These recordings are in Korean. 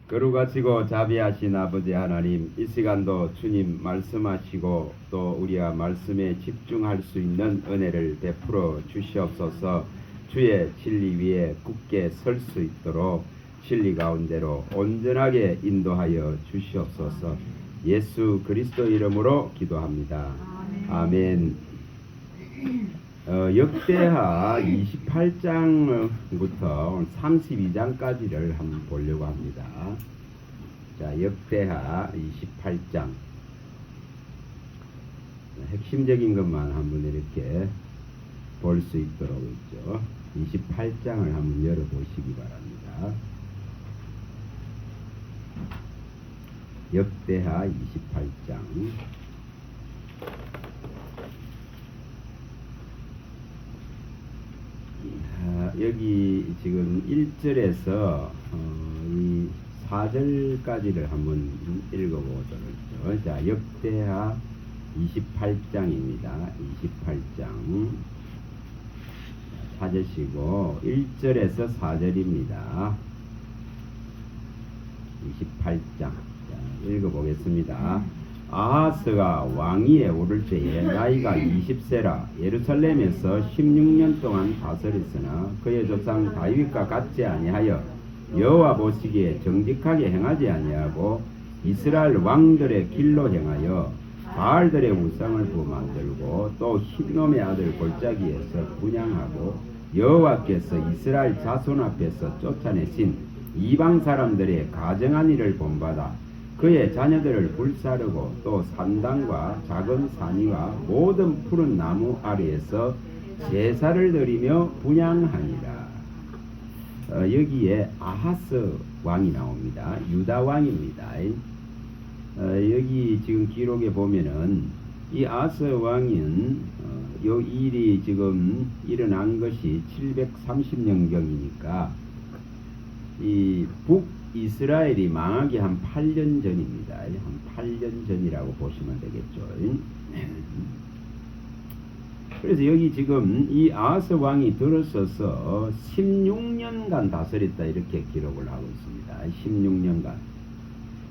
거룩하시고 자비하신 아버지 하나님, 이 시간도 주님 말씀하시고 또 우리가 말씀에 집중할 수 있는 은혜를 베풀어 주시옵소서. 주의 진리 위에 굳게 설 수 있도록 진리 가운데로 온전하게 인도하여 주시옵소서. 예수 그리스도 이름으로 기도합니다. 아멘. 역대하 28장부터 32장까지를 한번 보려고 합니다. 자, 역대하 28장. 핵심적인 것만 한번 이렇게 볼 수 있도록 있죠. 28장을 한번 열어보시기 바랍니다. 역대하 28장. 여기 지금 1절에서 이 4절까지를 한번 읽어보도록 하죠. 자, 역대하 28장입니다. 28장 찾으시고 1절에서 4절입니다. 28장. 자, 읽어보겠습니다. 아하스가 왕위에 오를 때에 나이가 20세라 예루살렘에서 16년 동안 다스렸으나 그의 조상 다윗과 같지 아니하여 여호와 보시기에 정직하게 행하지 아니하고 이스라엘 왕들의 길로 행하여 바알들의 우상을 만들고 또 흰놈의 아들 골짜기에서 분향하고 여호와께서 이스라엘 자손 앞에서 쫓아내신 이방 사람들의 가정한 일을 본받아 그의 자녀들을 불사르고 또 산당과 작은 산이와 모든 푸른 나무 아래에서 제사를 드리며 분향하니라. 여기에 아하스 왕이 나옵니다. 유다 왕입니다. 여기 지금 기록에 보면은 이 아하스 왕은 요 일이 지금 일어난 것이 730년경이니까 이 북이스라엘이 망하기 한 8년 전입니다. 한 8년 전이라고 보시면 되겠죠. 그래서 여기 지금 이 아하스 왕이 들어서서 16년간 다스렸다 이렇게 기록을 하고 있습니다. 16년간.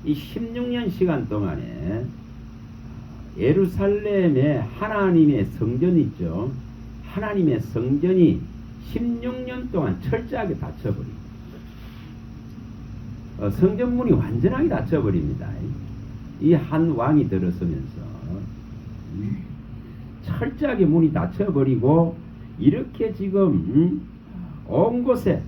이 16년 시간 동안에 예루살렘에 하나님의 성전 있죠. 하나님의 성전이 16년 동안 철저하게 닫혀버립니다. 성전문이 완전하게 닫혀버립니다. 이 한 왕이 들어서면서 철저하게 문이 닫혀버리고 이렇게 지금 온 곳에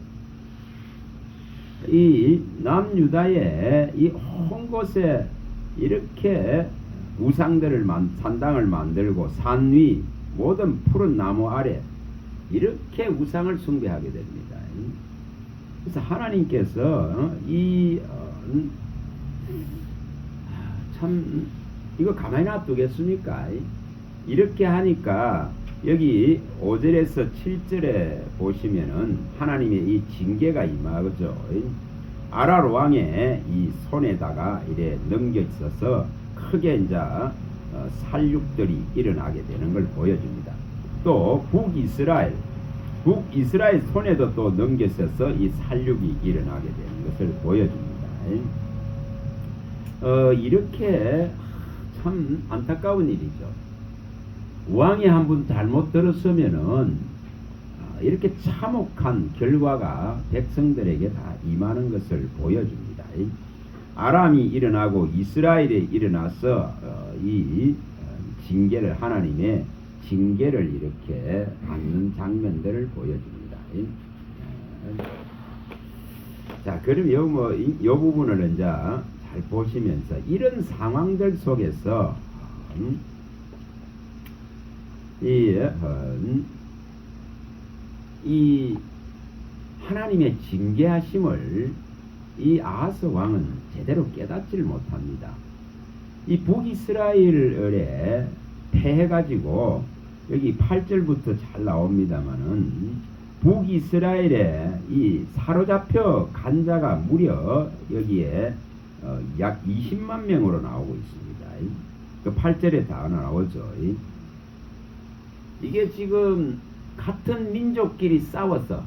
이 남유다의 이 온 곳에 이렇게 우상들을 산당을 만들고 산 위 모든 푸른 나무 아래 이렇게 우상을 숭배하게 됩니다. 그래서 하나님께서 참 이거 가만히 놔두겠습니까? 이렇게 하니까 여기 5절에서 7절에 보시면은 하나님의 이 징계가 임하죠. 아랄 왕의 이 손에다가 이래 넘겨 있어서 크게 이제 살육들이 일어나게 되는 걸 보여줍니다. 또 북이스라엘 손에도 또 넘겨서서 이 살육이 일어나게 되는 것을 보여줍니다. 이렇게 참 안타까운 일이죠. 왕이 한 분 잘못 들었으면은 이렇게 참혹한 결과가 백성들에게 다 임하는 것을 보여줍니다. 아람이 일어나고 이스라엘이 일어나서 이 징계를 하나님의 징계를 이렇게 받는 장면들을 보여줍니다. 자, 그럼 요 부분을 이제 잘 보시면서 이런 상황들 속에서 이 하나님의 징계하심을 이 아하스 왕은 제대로 깨닫지를 못합니다. 이 북이스라엘에 패해가지고 여기 8절부터 잘 나옵니다만은 북이스라엘에 이 사로잡혀 간 자가 무려 여기에 약 20만 명으로 나오고 있습니다. 그 8절에 다 나오죠. 이게 지금 같은 민족끼리 싸워서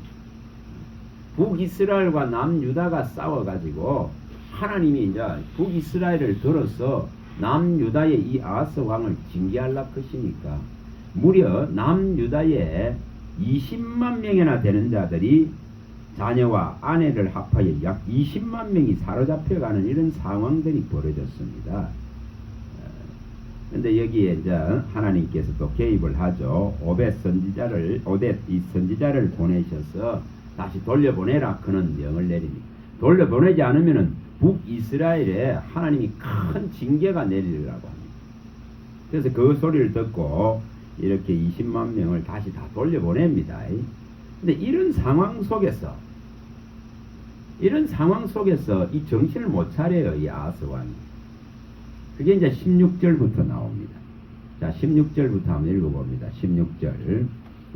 북이스라엘과 남유다가 싸워가지고 하나님이 이제 북이스라엘을 들어서 남유다의 이 아하스 왕을 징계하려 것이니까 무려 남유다에 20만 명이나 되는 자들이 자녀와 아내를 합하여 약 20만 명이 사로잡혀가는 이런 상황들이 벌어졌습니다. 그런데 여기에 이제 하나님께서 또 개입을 하죠. 오벳 이 선지자를 보내셔서 다시 돌려보내라 그는 명을 내립니다. 돌려보내지 않으면은 북이스라엘에 하나님이 큰 징계가 내리라고 합니다. 그래서 그 소리를 듣고 이렇게 20만 명을 다시 다 돌려보냅니다. 근데 이런 상황 속에서 이 정신을 못 차려요, 이 아하스 왕이. 그게 이제 16절부터 나옵니다. 자, 16절부터 한번 읽어봅니다. 16절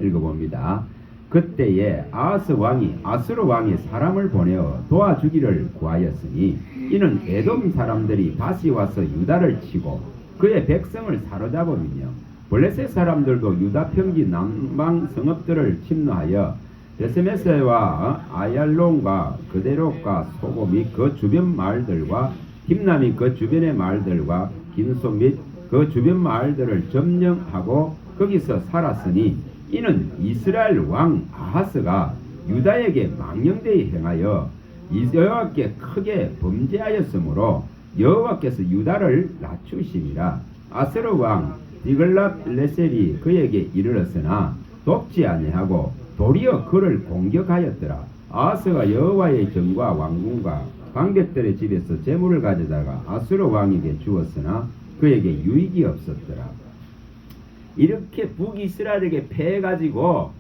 읽어봅니다. 그때에 아하스 왕이 아수르 왕의 사람을 보내어 도와주기를 구하였으니 이는 에돔 사람들이 다시 와서 유다를 치고 그의 백성을 사로잡으며 블레셋 사람들도 유다 평지 남방 성읍들을 침노하여 베스메세와 아얄론과 그데롯과 소고 및 그 주변 마을들과 딥나 및 그 주변의 마을들과 긴소 및 그 주변 마을들을 점령하고 거기서 살았으니 이는 이스라엘 왕 아하스가 유다에게 망령되이 행하여 여호와께 크게 범죄하였으므로 여호와께서 유다를 낮추심이라. 아스르 왕 디글랏레셀이 그에게 이르렀으나 돕지 아니하고 도리어 그를 공격하였더라. 아하스가 여호와의 전과 왕궁과 방백들의 집에서 재물을 가져다가 아수르 왕에게 주었으나 그에게 유익이 없었더라. 이렇게 북이스라엘에게 패해가지고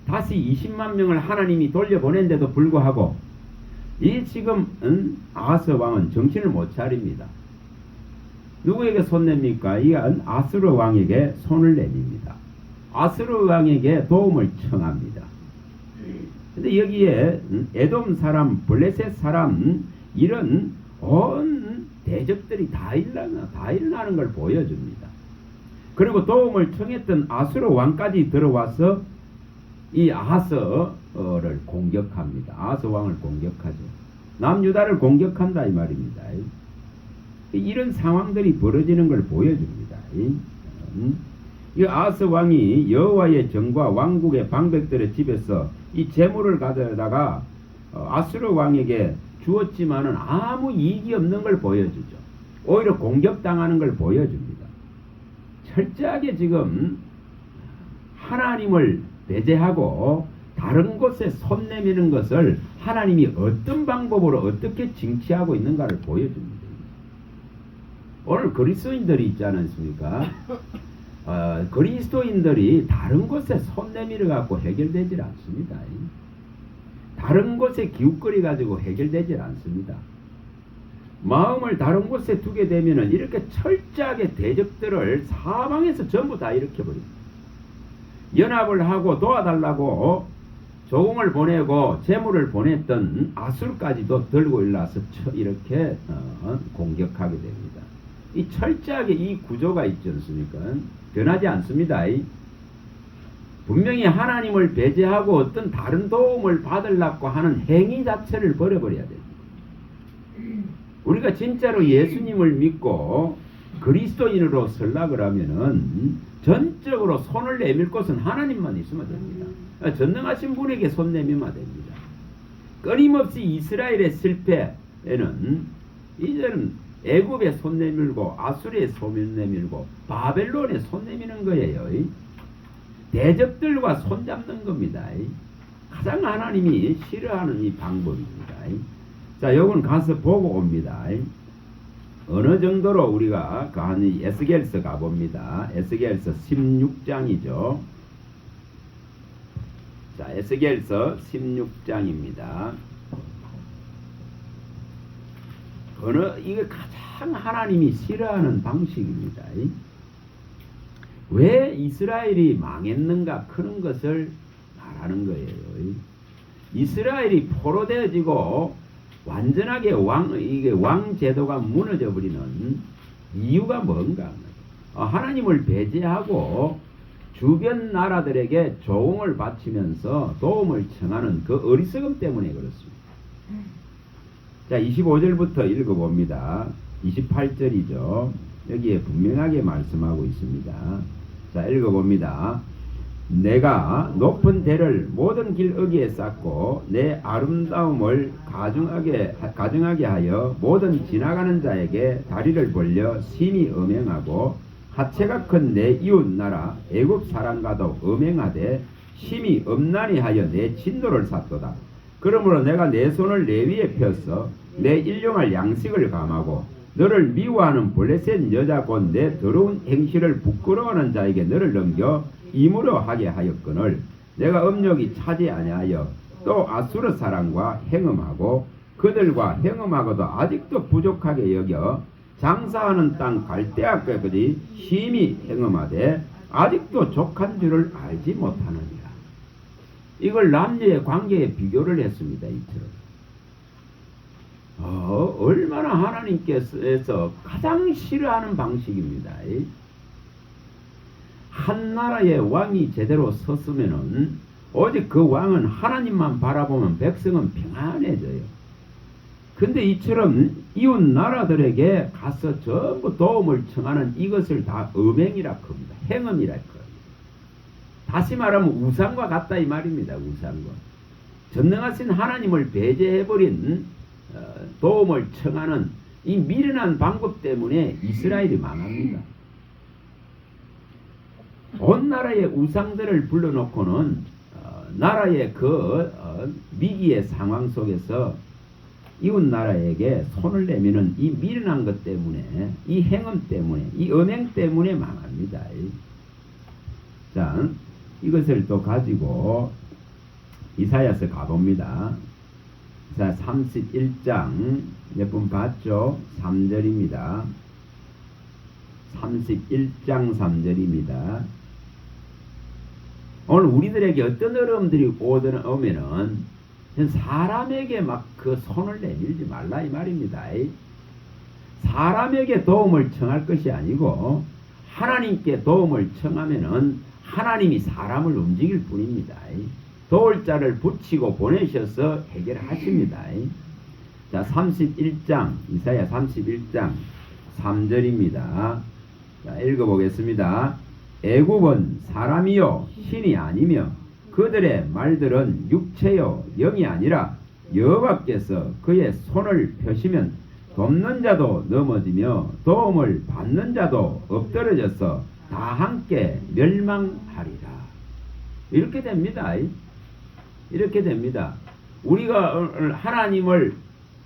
다시 20만 명을 하나님이 돌려보낸데도 불구하고 이 지금 아하스 왕은 정신을 못 차립니다. 누구에게 손 냅니까? 이 아수르 왕에게 손을 내밉니다. 아수르 왕에게 도움을 청합니다. 근데 여기에 에돔 사람, 블레셋 사람 이런 온 대적들이 다 일어나는 걸 보여줍니다. 그리고 도움을 청했던 아수르 왕까지 들어와서 이 아하스를 공격합니다. 아하스 왕을 공격하죠. 남유다를 공격한다 이 말입니다. 이런 상황들이 벌어지는 걸 보여줍니다. 이 아하스 왕이 여호와의 전과 왕국의 방백들의 집에서 이 재물을 가져다가 아수르 왕에게 주었지만은 아무 이익이 없는 걸 보여주죠. 오히려 공격당하는 걸 보여줍니다. 철저하게 지금 하나님을 배제하고 다른 곳에 손 내미는 것을 하나님이 어떤 방법으로 어떻게 징치하고 있는가를 보여줍니다. 오늘 그리스도인들이 있지 않습니까? 그리스도인들이 다른 곳에 손 내밀어 갖고 해결되질 않습니다. 다른 곳에 기웃거리 가지고 해결되질 않습니다. 마음을 다른 곳에 두게 되면은 이렇게 철저하게 대적들을 사방에서 전부 다 일으켜버립니다. 연합을 하고 도와달라고 조공을 보내고 재물을 보냈던 아술까지도 들고 일어나서 이렇게 공격하게 됩니다. 이 철저하게 이 구조가 있지 않습니까? 변하지 않습니다. 분명히 하나님을 배제하고 어떤 다른 도움을 받으려고 하는 행위 자체를 버려버려야 됩니다. 우리가 진짜로 예수님을 믿고 그리스도인으로 설락을 하면은 전적으로 손을 내밀 곳은 하나님만 있으면 됩니다. 전능하신 분에게 손 내밀면 됩니다. 끊임없이 이스라엘의 실패에는 이제는 애굽에 손 내밀고 아수리에 손 내밀고 바벨론에 손 내미는 거예요. 대적들과 손 잡는 겁니다. 가장 하나님이 싫어하는 이 방법입니다. 자, 요건 가서 보고 옵니다. 어느 정도로 우리가 한 에스겔서 가봅니다. 에스겔서 16장이죠. 자, 에스겔서 16장입니다. 이게 가장 하나님이 싫어하는 방식입니다. 왜 이스라엘이 망했는가 그런 것을 말하는 거예요. 이스라엘이 포로되어지고 완전하게 왕 제도가 무너져 버리는 이유가 뭔가? 하나님을 배제하고 주변 나라들에게 조공을 바치면서 도움을 청하는 그 어리석음 때문에 그렇습니다. 자, 25절부터 읽어봅니다. 28절이죠. 여기에 분명하게 말씀하고 있습니다. 자, 읽어봅니다. 내가 높은 대를 모든 길 어귀에 쌓고 내 아름다움을 가증하게 하여 모든 지나가는 자에게 다리를 벌려 심히 음행하고 하체가 큰 내 이웃 나라 애굽 사람과도 음행하되 심히 음란히 하여 내 진노를 샀도다. 그러므로 내가 내 손을 내 위에 펴서 내 일용할 양식을 감하고 너를 미워하는 블레셋 여자 곧 내 더러운 행실을 부끄러워하는 자에게 너를 넘겨 임으로 하게 하였거늘 내가 음욕이 차지 아니하여 또 아수르 사람과 행음하고 그들과 행음하고도 아직도 부족하게 여겨 장사하는 땅 갈대아까지 심히 행음하되 아직도 족한 줄을 알지 못하느니라. 이걸 남녀의 관계에 비교를 했습니다. 이처럼 얼마나 하나님께서 가장 싫어하는 방식입니다. 한 나라의 왕이 제대로 섰으면은 오직 그 왕은 하나님만 바라보면 백성은 평안해져요. 근데 이처럼 이웃 나라들에게 가서 전부 도움을 청하는 이것을 다 음행이라 합니다. 행음이라 합니다. 다시 말하면 우상과 같다 이 말입니다. 우상과. 전능하신 하나님을 배제해버린 도움을 청하는 이 미련한 방법 때문에 이스라엘이 망합니다. 온 나라의 우상들을 불러놓고는 나라의 그 위기의 상황 속에서 이웃 나라에게 손을 내미는 이 미련한 것 때문에, 이 행음 때문에, 이 음행 때문에 망합니다. 자, 이것을 또 가지고 이사야서 가봅니다. 자, 31장 몇 분 봤죠? 3절입니다. 31장 3절입니다. 오늘 우리들에게 어떤 어려움들이 오면은 사람에게 막 그 손을 내밀지 말라 이 말입니다. 사람에게 도움을 청할 것이 아니고 하나님께 도움을 청하면은 하나님이 사람을 움직일 뿐입니다. 도울 자를 붙이고 보내셔서 해결하십니다. 자, 31장 이사야 31장 3절입니다. 자, 읽어보겠습니다. 애굽은 사람이요 신이 아니며 그들의 말들은 육체요 영이 아니라 여호와께서 그의 손을 펴시면 돕는 자도 넘어지며 도움을 받는 자도 엎드러져서 다 함께 멸망하리라. 이렇게 됩니다. 이렇게 됩니다. 우리가 하나님을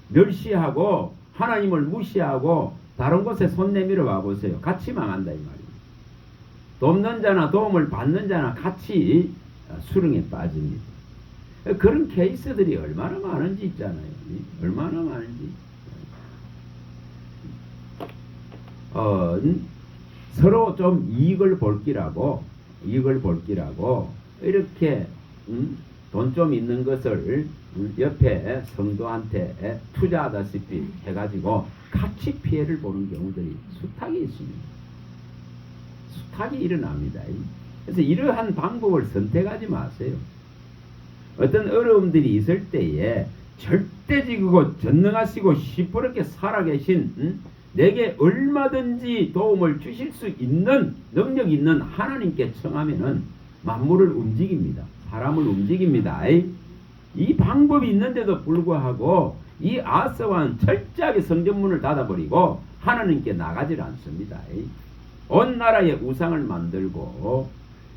멸시하고 하나님을 무시하고 다른 곳에 손 내밀어 봐보세요. 같이 망한다 이 말이에요. 돕는 자나 도움을 받는 자나 같이 수렁에 빠집니다. 그런 케이스들이 얼마나 많은지 있잖아요. 얼마나 많은지. 서로 좀 이익을 볼기라고 이렇게 돈 좀 있는 것을 옆에 성도한테 투자하다시피 해가지고 같이 피해를 보는 경우들이 숱하게 있습니다. 숱하게 일어납니다. 그래서 이러한 방법을 선택하지 마세요. 어떤 어려움들이 있을 때에 절대적이고 전능하시고 시퍼렇게 살아계신 내게 얼마든지 도움을 주실 수 있는 능력 있는 하나님께 청하면은 만물을 움직입니다. 사람을 움직입니다. 이 방법이 있는데도 불구하고 이 아스와는 철저하게 성전문을 닫아버리고 하나님께 나가질 않습니다. 온 나라의 우상을 만들고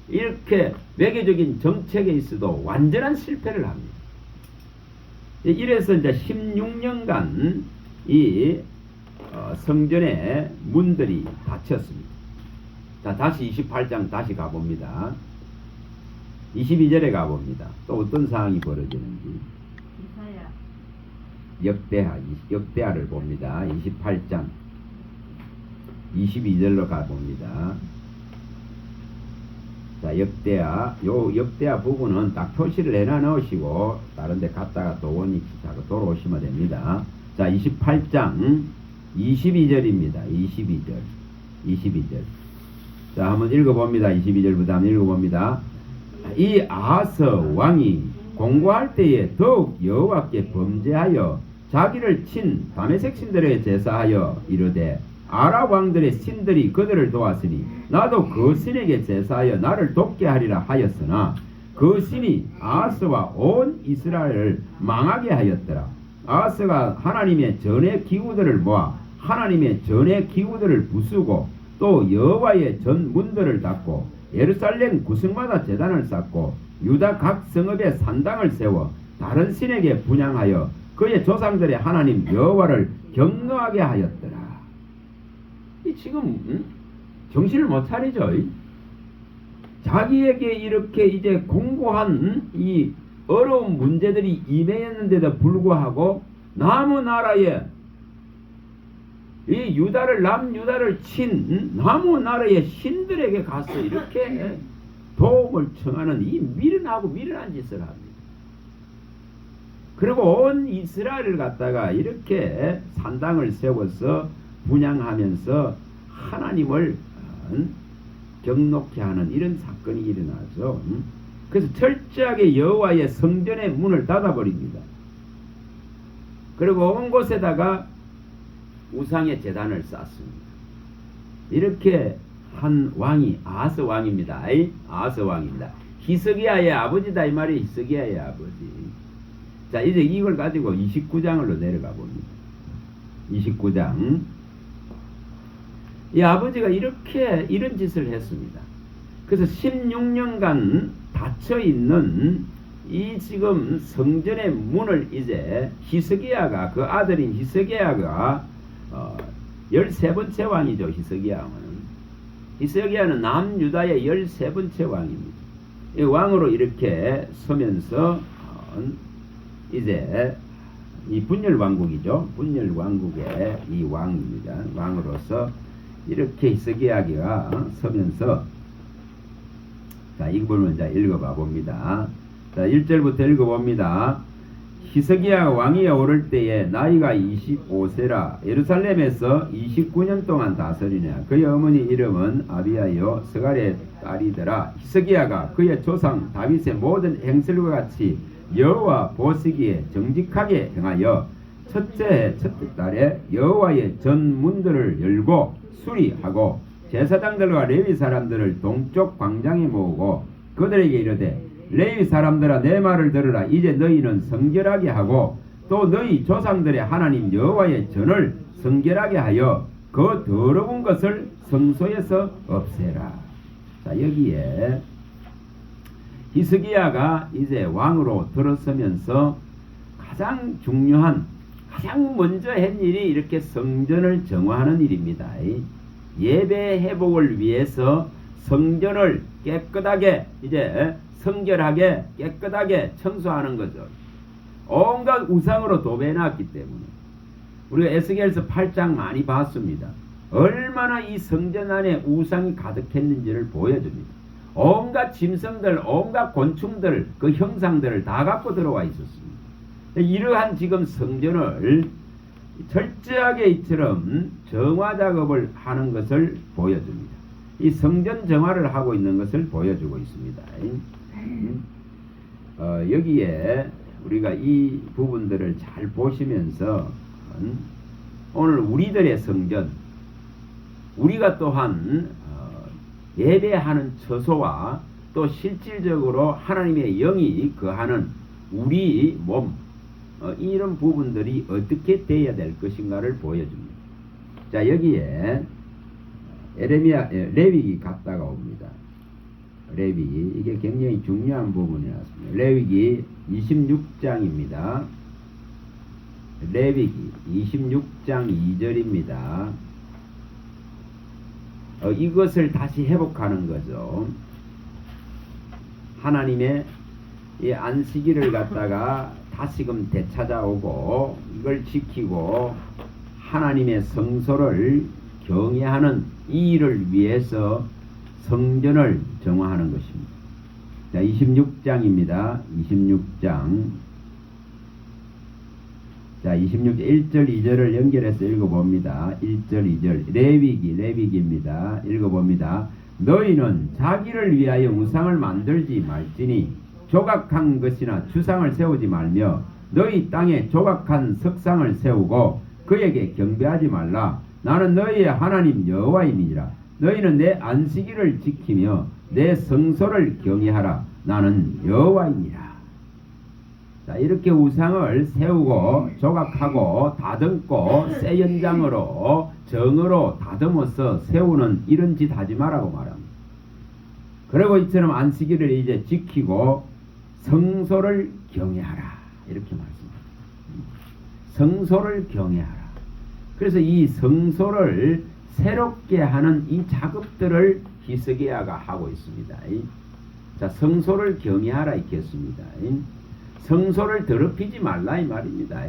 이렇게 외교적인 정책에 있어도 완전한 실패를 합니다. 이래서 이제 16년간 이 성전의 문들이 닫혔습니다. 자, 다시 28장 다시 가봅니다. 22절에 가봅니다. 또 어떤 상황이 벌어지는지. 역대하를 봅니다. 28장 22절로 가봅니다. 자, 역대하 부분은 딱 표시를 해놔 넣으시고 다른 데 갔다가 또 원위치 하고 돌아오시면 됩니다. 자, 28장 22절입니다. 22절. 자, 한번 읽어봅니다. 22절부터 한번 읽어봅니다. 이 아하스 왕이 공고할 때에 더욱 여호와께 범죄하여 자기를 친 다메섹 신들에게 제사하여 이르되 아랍 왕들의 신들이 그들을 도왔으니 나도 그 신에게 제사하여 나를 돕게 하리라 하였으나 그 신이 아하스와 온 이스라엘을 망하게 하였더라. 아하스가 하나님의 전의 기구들을 모아 하나님의 전의 기구들을 부수고 또 여호와의 전 문들을 닫고 예루살렘 구성마다 제단을 쌓고 유다 각 성읍에 산당을 세워 다른 신에게 분향하여 그의 조상들의 하나님 여호와를 경노하게 하였더라. 이 지금 정신을 못 차리죠. 자기에게 이렇게 이제 공고한 이 어려운 문제들이 임했는데도 불구하고 남의 나라에 이 유다를 남유다를 친 남의 나라의 신들에게 가서 이렇게 도움을 청하는 이 미련하고 미련한 짓을 합니다. 그리고 온 이스라엘을 갖다가 이렇게 산당을 세워서 분향하면서 하나님을 경록케 하는 이런 사건이 일어나죠. 그래서 철저하게 여호와의 성전의 문을 닫아버립니다. 그리고 온 곳에다가 우상의 제단을 쌓습니다. 이렇게 한 왕이 아하스 왕입니다. 아하스 왕입니다. 히스기야의 아버지다 이 말이 히스기야의 아버지. 자, 이제 이걸 가지고 29장으로 내려가 봅니다. 29장. 이 아버지가 이렇게 이런 짓을 했습니다. 그래서 16년간 닫혀 있는 이 지금 성전의 문을 이제 히스기야가 그 아들인 히스기야가 13번째 왕이죠. 히스기야는 남유다의 13번째 왕입니다. 이 왕으로 이렇게 서면서 이제 이 분열왕국이죠. 분열왕국의 이 왕입니다. 왕으로서 이렇게 히스기야가 서면서 자, 이 부분을 이제 읽어봐 봅니다. 자, 1절부터 읽어봅니다. 히스기야가 왕위에 오를 때에 나이가 25세라 예루살렘에서 29년 동안 다스리냐. 그의 어머니 이름은 아비야요 스갈의 딸이더라. 히스기야가 그의 조상 다윗의 모든 행실과 같이 여호와 보시기에 정직하게 행하여 첫째 달에 여호와의 전 문들을 열고 수리하고 제사장들과 레위 사람들을 동쪽 광장에 모으고 그들에게 이르되 레위 사람들아 내 말을 들으라. 이제 너희는 성결하게 하고 또 너희 조상들의 하나님 여호와의 전을 성결하게 하여 그 더러운 것을 성소에서 없애라. 자, 여기에 히스기야가 이제 왕으로 들어서면서 가장 중요한 가장 먼저 한 일이 이렇게 성전을 정화하는 일입니다. 예배 회복을 위해서 성전을 깨끗하게 이제 성결하게 깨끗하게 청소하는 거죠. 온갖 우상으로 도배해놨기 때문에 우리가 에스겔서 8장 많이 봤습니다. 얼마나 이 성전 안에 우상이 가득했는지를 보여줍니다. 온갖 짐승들, 온갖 곤충들, 그 형상들을 다 갖고 들어와 있었습니다. 이러한 지금 성전을 철저하게 이처럼 정화 작업을 하는 것을 보여줍니다. 이 성전 정화를 하고 있는 것을 보여주고 있습니다. 여기에 우리가 이 부분들을 잘 보시면서 오늘 우리들의 성전, 우리가 또한 예배하는 처소와 또 실질적으로 하나님의 영이 거하는 우리 몸, 이런 부분들이 어떻게 되어야 될 것인가를 보여줍니다. 자, 여기에 레위기 갔다가 옵니다. 레위기, 이게 굉장히 중요한 부분이었습니다. 레위기 26장입니다. 레위기 26장 2절입니다. 이것을 다시 회복하는 거죠. 하나님의 이 안식일을 갖다가 다시금 되찾아오고 이걸 지키고 하나님의 성소를 경외하는 이 일을 위해서 성전을 정화하는 것입니다. 자, 26장입니다. 26장. 자, 1절 2절을 연결해서 읽어봅니다. 1절 2절 레위기입니다. 읽어봅니다. 너희는 자기를 위하여 우상을 만들지 말지니 조각한 것이나 주상을 세우지 말며 너희 땅에 조각한 석상을 세우고 그에게 경배하지 말라. 나는 너희의 하나님 여호와임이니라. 너희는 내 안식일을 지키며 내 성소를 경외하라. 나는 여호와이니라. 자, 이렇게 우상을 세우고 조각하고 다듬고 새 연장으로 정으로 다듬어서 세우는 이런 짓 하지 말라고 말합니다. 그리고 이처럼 안식일을 이제 지키고 성소를 경외하라. 이렇게 말씀합니다. 성소를 경외하라. 그래서 이 성소를 새롭게 하는 이 작업들을 히스기야가 하고 있습니다. 자, 성소를 경외하라 있겠습니다. 성소를 더럽히지 말라 이 말입니다.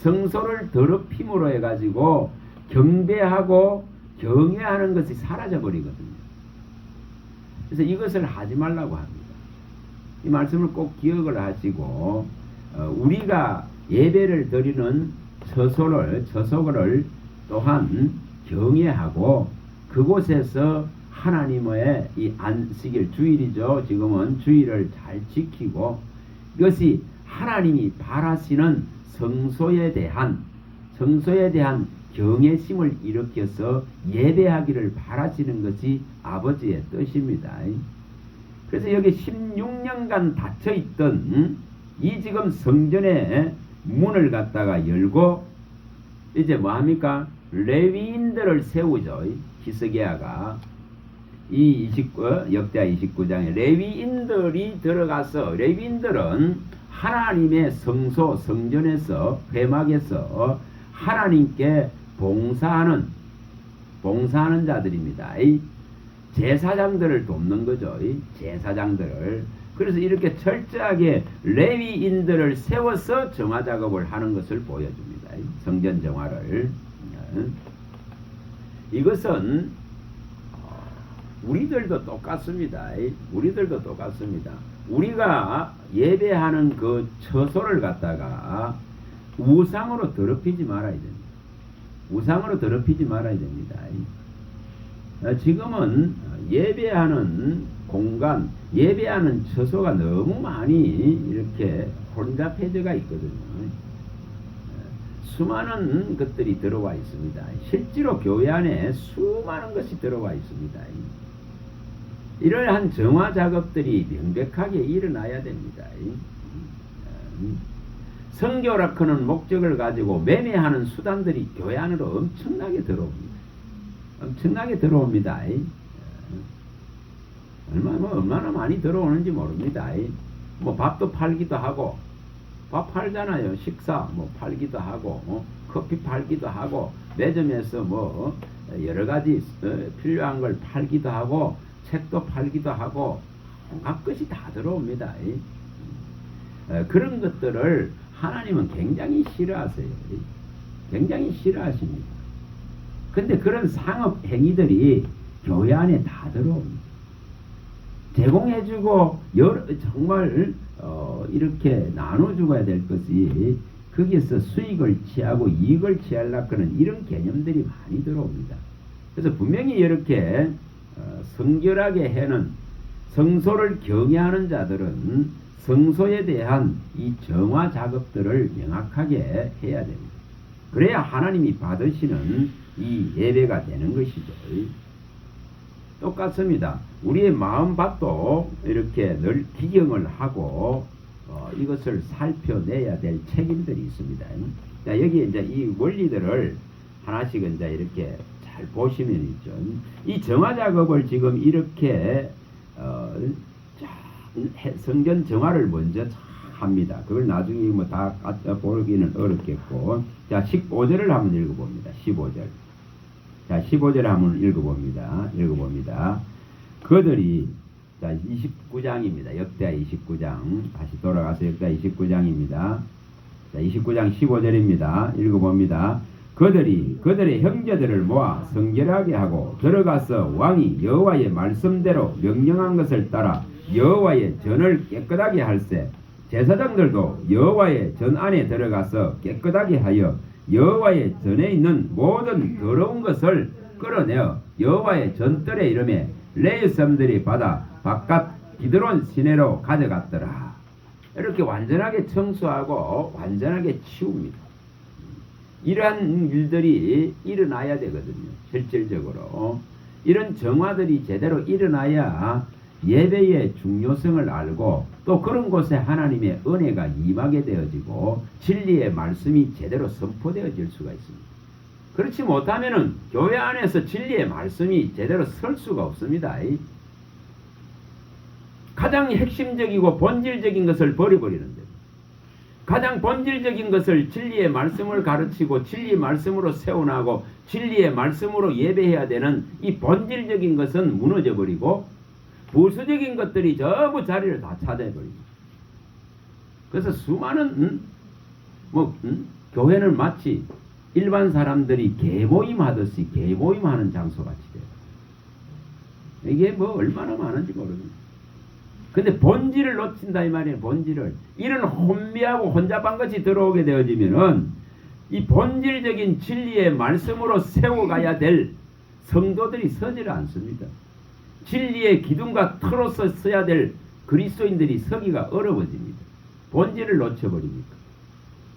성소를 더럽힘으로 해가지고 경배하고 경외하는 것이 사라져 버리거든요. 그래서 이것을 하지 말라고 합니다. 이 말씀을 꼭 기억을 하시고 우리가 예배를 드리는 처소를 또한 경외하고 그곳에서 하나님의 이 안식일 주일이죠. 지금은 주일을 잘 지키고 이것이 하나님이 바라시는 성소에 대한 경외심을 일으켜서 예배하기를 바라시는 것이 아버지의 뜻입니다. 그래서 여기 16년간 닫혀있던 이 지금 성전의 문을 갖다가 열고 이제 뭐합니까? 레위인들을 세우죠. 히스기야가 이 역대하 29장에 레위인들이 들어가서 레위인들은 하나님의 성소 성전에서 회막에서 하나님께 봉사하는 자들입니다. 제사장들을 돕는 거죠. 제사장들을. 그래서 이렇게 철저하게 레위인들을 세워서 정화 작업을 하는 것을 보여줍니다. 성전 정화를. 이것은 우리들도 똑같습니다. 우리들도 똑같습니다. 우리가 예배하는 그 처소를 갖다가 우상으로 더럽히지 말아야 됩니다. 우상으로 더럽히지 말아야 됩니다. 지금은 예배하는 공간, 예배하는 처소가 너무 많이 이렇게 혼잡해져가 있거든요. 수많은 것들이 들어와 있습니다. 실제로 교회 안에 수많은 것이 들어와 있습니다. 이러한 정화 작업들이 명백하게 일어나야 됩니다. 성교라크는 목적을 가지고 매매하는 수단들이 교회 안으로 엄청나게 들어옵니다. 엄청나게 들어옵니다. 얼마나 많이 들어오는지 모릅니다. 뭐 밥도 팔기도 하고, 밥 팔잖아요. 식사 뭐 팔기도 하고, 커피 팔기도 하고, 매점에서 뭐 여러 가지 필요한 걸 팔기도 하고, 책도 팔기도 하고, 온갖 것이 다 들어옵니다. 그런 것들을 하나님은 굉장히 싫어하세요. 굉장히 싫어하십니다. 근데 그런 상업 행위들이 교회 안에 다 들어옵니다. 제공해주고 정말 이렇게 나눠주어야 될 것이 거기에서 수익을 취하고 이익을 취하려고 하는 이런 개념들이 많이 들어옵니다. 그래서 분명히 이렇게 성결하게 해는 성소를 경외하는 자들은 성소에 대한 이 정화 작업들을 명확하게 해야 됩니다. 그래야 하나님이 받으시는 이 예배가 되는 것이죠. 똑같습니다. 우리의 마음밭도 이렇게 늘 기경을 하고 이것을 살펴내야 될 책임들이 있습니다. 자, 여기 이제 이 원리들을 하나씩 이제 이렇게 잘 보시면 있죠. 이 정화 작업을 지금 이렇게 성전 정화를 먼저 합니다. 그걸 나중에 뭐 다 보기는 어렵겠고, 자 15절을 한번 읽어봅니다. 15절. 자 15절 한번 읽어봅니다. 그들이 자 29장입니다. 역대하 29장 다시 돌아가서 역대하 29장입니다. 자 29장 15절입니다. 읽어봅니다. 그들의 형제들을 모아 성결하게 하고 들어가서 왕이 여호와의 말씀대로 명령한 것을 따라 여호와의 전을 깨끗하게 할세. 제사장들도 여호와의 전 안에 들어가서 깨끗하게 하여 여호와의 전에 있는 모든 더러운 것을 끌어내어 여호와의 전뜰에 이름에 레위 사람들이 받아 바깥 기드론 시내로 가져갔더라. 이렇게 완전하게 청소하고 완전하게 치웁니다. 이러한 일들이 일어나야 되거든요. 실질적으로. 이런 정화들이 제대로 일어나야 예배의 중요성을 알고 또 그런 곳에 하나님의 은혜가 임하게 되어지고 진리의 말씀이 제대로 선포되어질 수가 있습니다. 그렇지 못하면은 교회 안에서 진리의 말씀이 제대로 설 수가 없습니다. 가장 핵심적이고 본질적인 것을 버려버리는데, 가장 본질적인 것을 진리의 말씀을 가르치고 진리의 말씀으로 세워나가고 진리의 말씀으로 예배해야 되는 이 본질적인 것은 무너져버리고 부수적인 것들이 전부 자리를 다 차지해버립니다. 그래서 수많은 교회는 마치 일반 사람들이 개모임 하듯이 개모임하는 장소같이 돼요. 이게 뭐 얼마나 많은지 모르겠어요. 근데 본질을 놓친다 이 말이에요. 본질을. 이런 혼미하고 혼잡한 것이 들어오게 되어지면은 이 본질적인 진리의 말씀으로 세워가야 될 성도들이 서지를 않습니다. 진리의 기둥과 틀로서 서야 될 그리스도인들이 서기가 어려워집니다. 본질을 놓쳐버립니까?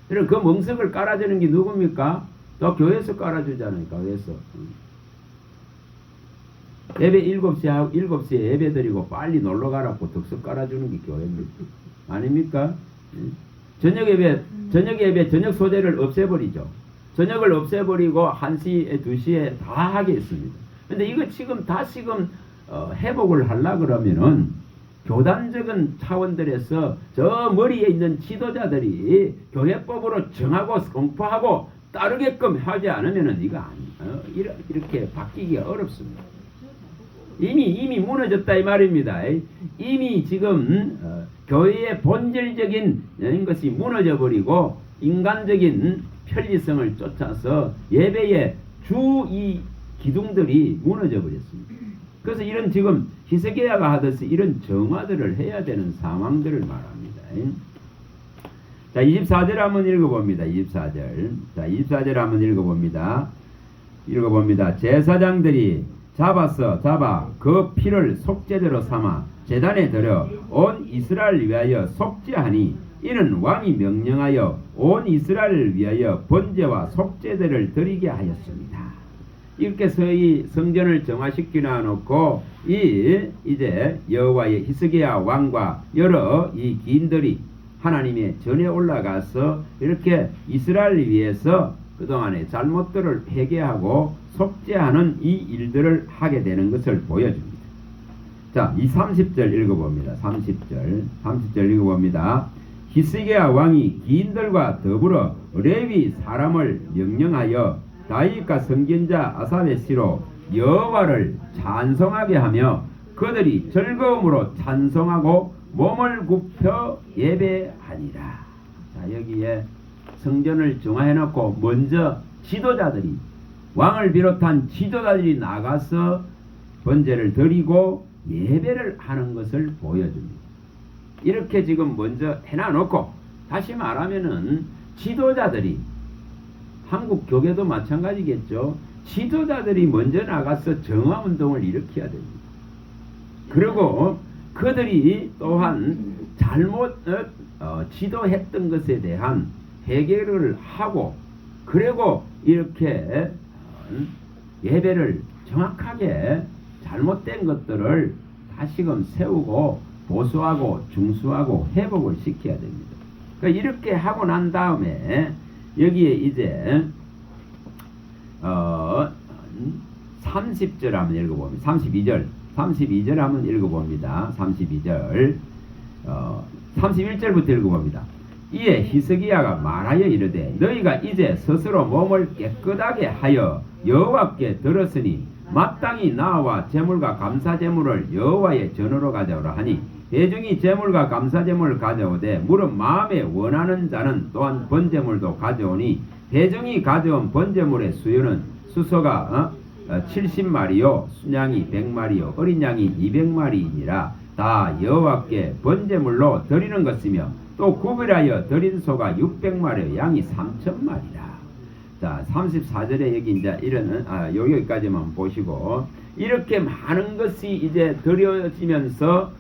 그럼 그 멍석을 깔아주는 게 누굽니까? 또 교회에서 깔아주잖아요. 교회에서. 예배 7시에 예배 드리고 빨리 놀러 가라고 덕석 깔아주는 게 교회입니다. 아닙니까? 저녁 예배 저녁 소재를 없애버리죠. 저녁을 없애버리고 1시, 2시에 다 하겠습니다. 근데 이거 지금 다시금 회복을 하려고 그러면은 교단적인 차원들에서 저 머리에 있는 지도자들이 교회법으로 정하고 선포하고 따르게끔 하지 않으면은 이거 이렇게 바뀌기가 어렵습니다. 이미 무너졌다 이 말입니다. 이미 지금 교회의 본질적인 것이 무너져 버리고 인간적인 편리성을 쫓아서 예배의 주 이 기둥들이 무너져 버렸습니다. 그래서 이런 지금 히스기야가 하듯이 이런 정화들을 해야 되는 상황들을 말합니다. 자, 24절 한번 읽어봅니다. 24절. 자, 24절 한번 읽어봅니다. 제사장들이 잡아 그 피를 속죄제로 삼아 제단에 들여 온 이스라엘을 위하여 속죄하니 이는 왕이 명령하여 온 이스라엘을 위하여 번제와 속죄제를 드리게 하였습니다. 이렇게 서히 성전을 정화시켜 놓고 이제 여호와의 히스기야 왕과 여러 이 기인들이 하나님의 전에 올라가서 이렇게 이스라엘을 위해서 그동안의 잘못들을 회개하고 속죄하는 이 일들을 하게 되는 것을 보여줍니다. 자, 이 30절 읽어봅니다. 30절 읽어봅니다. 히스기야 왕이 기인들과 더불어 레위 사람을 명령하여 다윗과 선견자 아삽의 시로 여호와를 찬송하게 하며 그들이 즐거움으로 찬송하고 몸을 굽혀 예배하니라. 자, 여기에 성전을 정화해놓고 먼저 지도자들이 왕을 비롯한 지도자들이 나가서 번제를 드리고 예배를 하는 것을 보여줍니다. 이렇게 지금 먼저 해놔놓고 다시 말하면은 지도자들이 한국 교계도 마찬가지겠죠. 지도자들이 먼저 나가서 정화운동을 일으켜야 됩니다. 그리고 그들이 또한 잘못 지도했던 것에 대한 회개를 하고 그리고 이렇게 예배를 정확하게 잘못된 것들을 다시금 세우고 보수하고 중수하고 회복을 시켜야 됩니다. 그러니까 이렇게 하고 난 다음에 여기에 이제 30절 한번 읽어봅니다. 32절 한번 읽어봅니다. 32절 31절부터 읽어봅니다. 이에 히스기야가 말하여 이르되 너희가 이제 스스로 몸을 깨끗하게 하여 여호와께 들었으니 마땅히 나와 제물과 감사제물을 여호와의 전으로 가져오라 하니 대중이 제물과 감사제물을 가져오되 물은 마음에 원하는 자는 또한 번제물도 가져오니 대중이 가져온 번제물의 수요는 수소가 70마리요 순양이 100마리요 어린 양이 200마리이니라. 다 여호와께 번제물로 드리는 것이며 또 구별하여 드린 소가 600마리요 양이 3000마리라. 자, 34절에 여기 이제 이런 여기까지만 보시고 이렇게 많은 것이 이제 드려지면서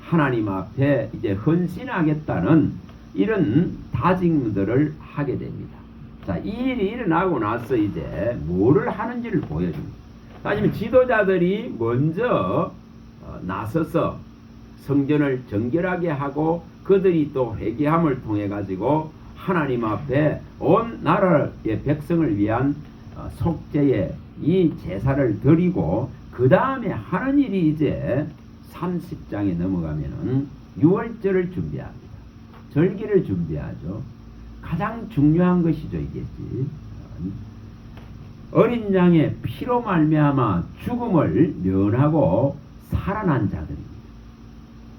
하나님 앞에 이제 헌신하겠다는 이런 다짐들을 하게 됩니다. 자, 이 일이 일어나고 나서 이제 뭐를 하는지를 보여줍니다. 아니면 지도자들이 먼저 나서서 성전을 정결하게 하고 그들이 또 회개함을 통해 가지고 하나님 앞에 온 나라의 백성을 위한 속죄의 이 제사를 드리고 그 다음에 하는 일이 이제 30장에 넘어가면은 유월절을 준비합니다. 절기를 준비하죠. 가장 중요한 것이죠, 이겠지. 어린 양의 피로 말미암아 죽음을 면하고 살아난 자들입니다.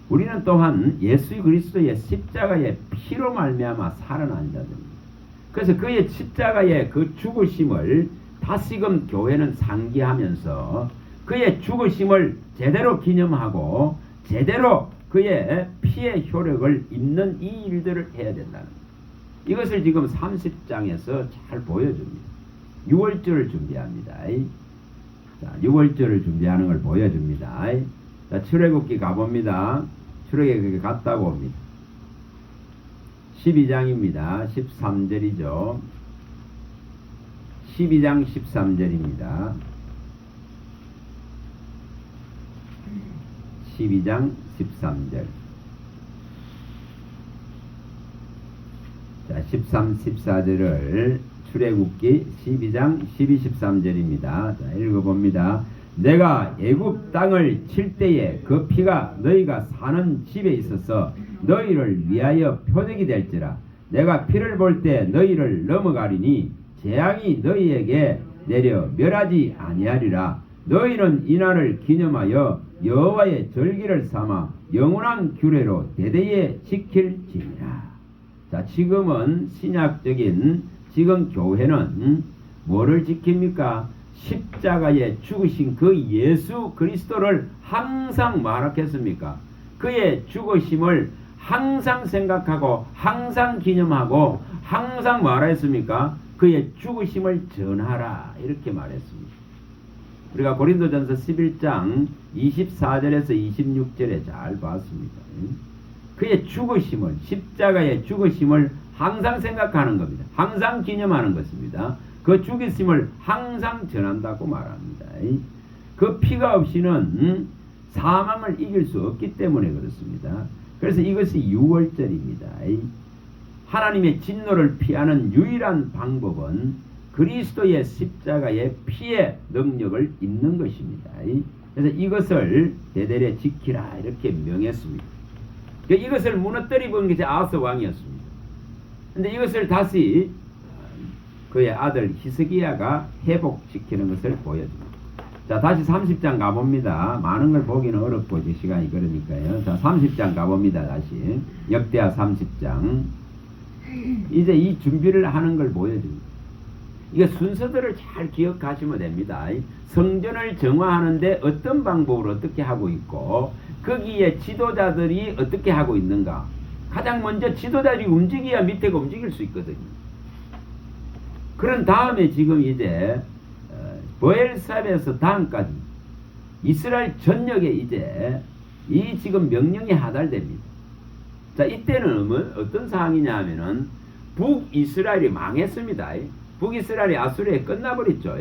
우리는 또한 예수 그리스도의 십자가의 피로 말미암아 살아난 자들입니다. 그래서 그의 십자가의 그 죽으심을 다시금 교회는 상기하면서 그의 죽으심을 제대로 기념하고 제대로 그의 피의 효력을 입는 이 일들을 해야 된다는 거예요. 이것을 지금 30장에서 잘 보여줍니다. 6월절을 준비합니다. 자, 6월절을 준비하는 걸 보여줍니다. 자, 출애굽기 가봅니다. 출애굽기 갔다 옵니다. 12장입니다. 13절이죠. 12장 13절입니다. 12장 13절. 자, 13, 14절을 출애굽기 12장 12, 13절입니다. 자, 읽어봅니다. 내가 애굽 땅을 칠 때에 그 피가 너희가 사는 집에 있어서 너희를 위하여 표적이 될지라. 내가 피를 볼 때 너희를 넘어가리니 재앙이 너희에게 내려 멸하지 아니하리라. 너희는 이날을 기념하여 여호와의 절기를 삼아 영원한 규례로 대대에 지킬지니라. 자, 지금은 신약적인 지금 교회는 뭐를 지킵니까? 십자가에 죽으신 그 예수 그리스도를 항상 말하겠습니까? 그의 죽으심을 항상 생각하고 항상 기념하고 항상 말했습니까? 그의 죽으심을 전하라 이렇게 말했습니다. 우리가 고린도전서 11장 24절에서 26절에 잘 봤습니다. 그의 죽으심을, 십자가의 죽으심을 항상 생각하는 겁니다. 항상 기념하는 것입니다. 그 죽으심을 항상 전한다고 말합니다. 그 피가 없이는 사망을 이길 수 없기 때문에 그렇습니다. 그래서 이것이 유월절입니다. 하나님의 진노를 피하는 유일한 방법은 그리스도의 십자가의 피의 능력을 입는 것입니다. 그래서 이것을 대대에 지키라 이렇게 명했습니다. 이것을 무너뜨려 본 것이 아하스 왕이었습니다. 그런데 이것을 다시 그의 아들 히스기야가 회복시키는 것을 보여줍니다. 자, 다시 30장 가봅니다. 많은 걸 보기는 어렵고 시간이 그러니까요. 자, 30장 가봅니다. 다시 역대하 30장. 이제 이 준비를 하는 걸 보여줍니다. 이게 순서들을 잘 기억하시면 됩니다. 성전을 정화하는데 어떤 방법으로 어떻게 하고 있고 거기에 지도자들이 어떻게 하고 있는가. 가장 먼저 지도자들이 움직여야 밑에가 움직일 수 있거든요. 그런 다음에 지금 이제 브엘사베에서 다음까지 이스라엘 전역에 이제 이 지금 명령이 하달됩니다. 자, 이때는 어떤 상황이냐 하면은 북이스라엘이 망했습니다. 북이스라엘이 아수르에 끝나버렸죠.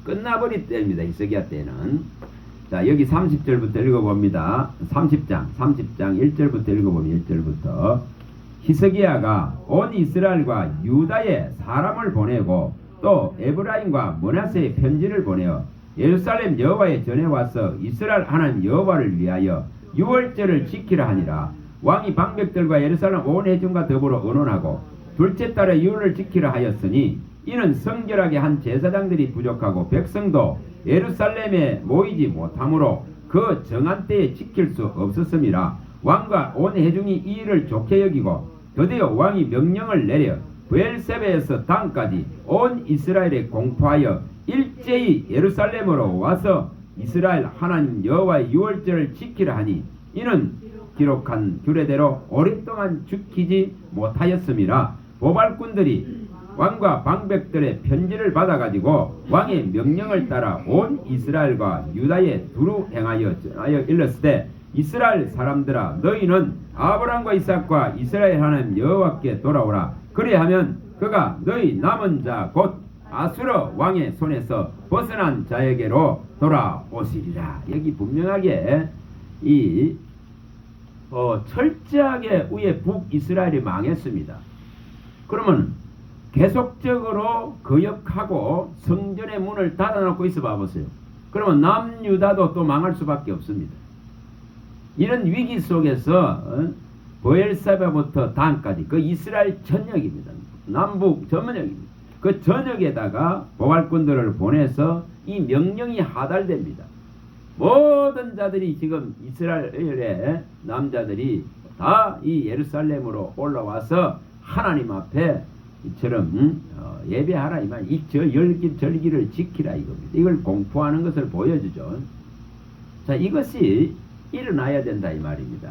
끝나버릴 때입니다. 히스기야 때는. 자, 여기 30절부터 읽어봅니다. 30장 1절부터 읽어보면 1절부터 히스기야가 온 이스라엘과 유다에 사람을 보내고 또 에브라임과 므낫세에 편지를 보내어 예루살렘 여호와의 전에 와서 이스라엘 하나님 여호와를 위하여 유월절을 지키라 하니라. 왕이 방백들과 예루살렘 온 회중과 더불어 의논하고 둘째 달에 유월을 지키라 하였으니 이는 성결하게 한 제사장들이 부족하고 백성도 예루살렘에 모이지 못하므로 그 정한 때에 지킬 수 없었음이라. 왕과 온 회중이 이 일을 좋게 여기고 드디어 왕이 명령을 내려 브엘세베에서 단까지 온 이스라엘에 공포하여 일제히 예루살렘으로 와서 이스라엘 하나님 여호와의 유월절을 지키라 하니 이는 기록한 규례대로 오랫동안 지키지 못하였음이라. 보발꾼들이 왕과 방백들의 편지를 받아가지고 왕의 명령을 따라 온 이스라엘과 유다에 두루 행하여 일렀을 때 이스라엘 사람들아 너희는 아브라함과 이삭과 이스라엘 하나님 여호와께 돌아오라. 그리하면 그가 너희 남은 자 곧 아수르 왕의 손에서 벗어난 자에게로 돌아오시리라. 여기 분명하게 이 철저하게 위에 북이스라엘이 망했습니다. 그러면 계속적으로 거역하고 성전의 문을 닫아놓고 있어 봐보세요. 그러면 남유다도 또 망할 수밖에 없습니다. 이런 위기 속에서 브엘사바부터 단까지 그 이스라엘 전역입니다. 남북 전역입니다. 그 전역에다가 보갈꾼들을 보내서 이 명령이 하달됩니다. 모든 자들이 지금 이스라엘의 남자들이 다 이 예루살렘으로 올라와서 하나님 앞에 이처럼 예배하라 이 말. 이 절기를 지키라 이겁니다. 이걸 공포하는 것을 보여주죠. 자, 이것이 일어나야 된다 이 말입니다.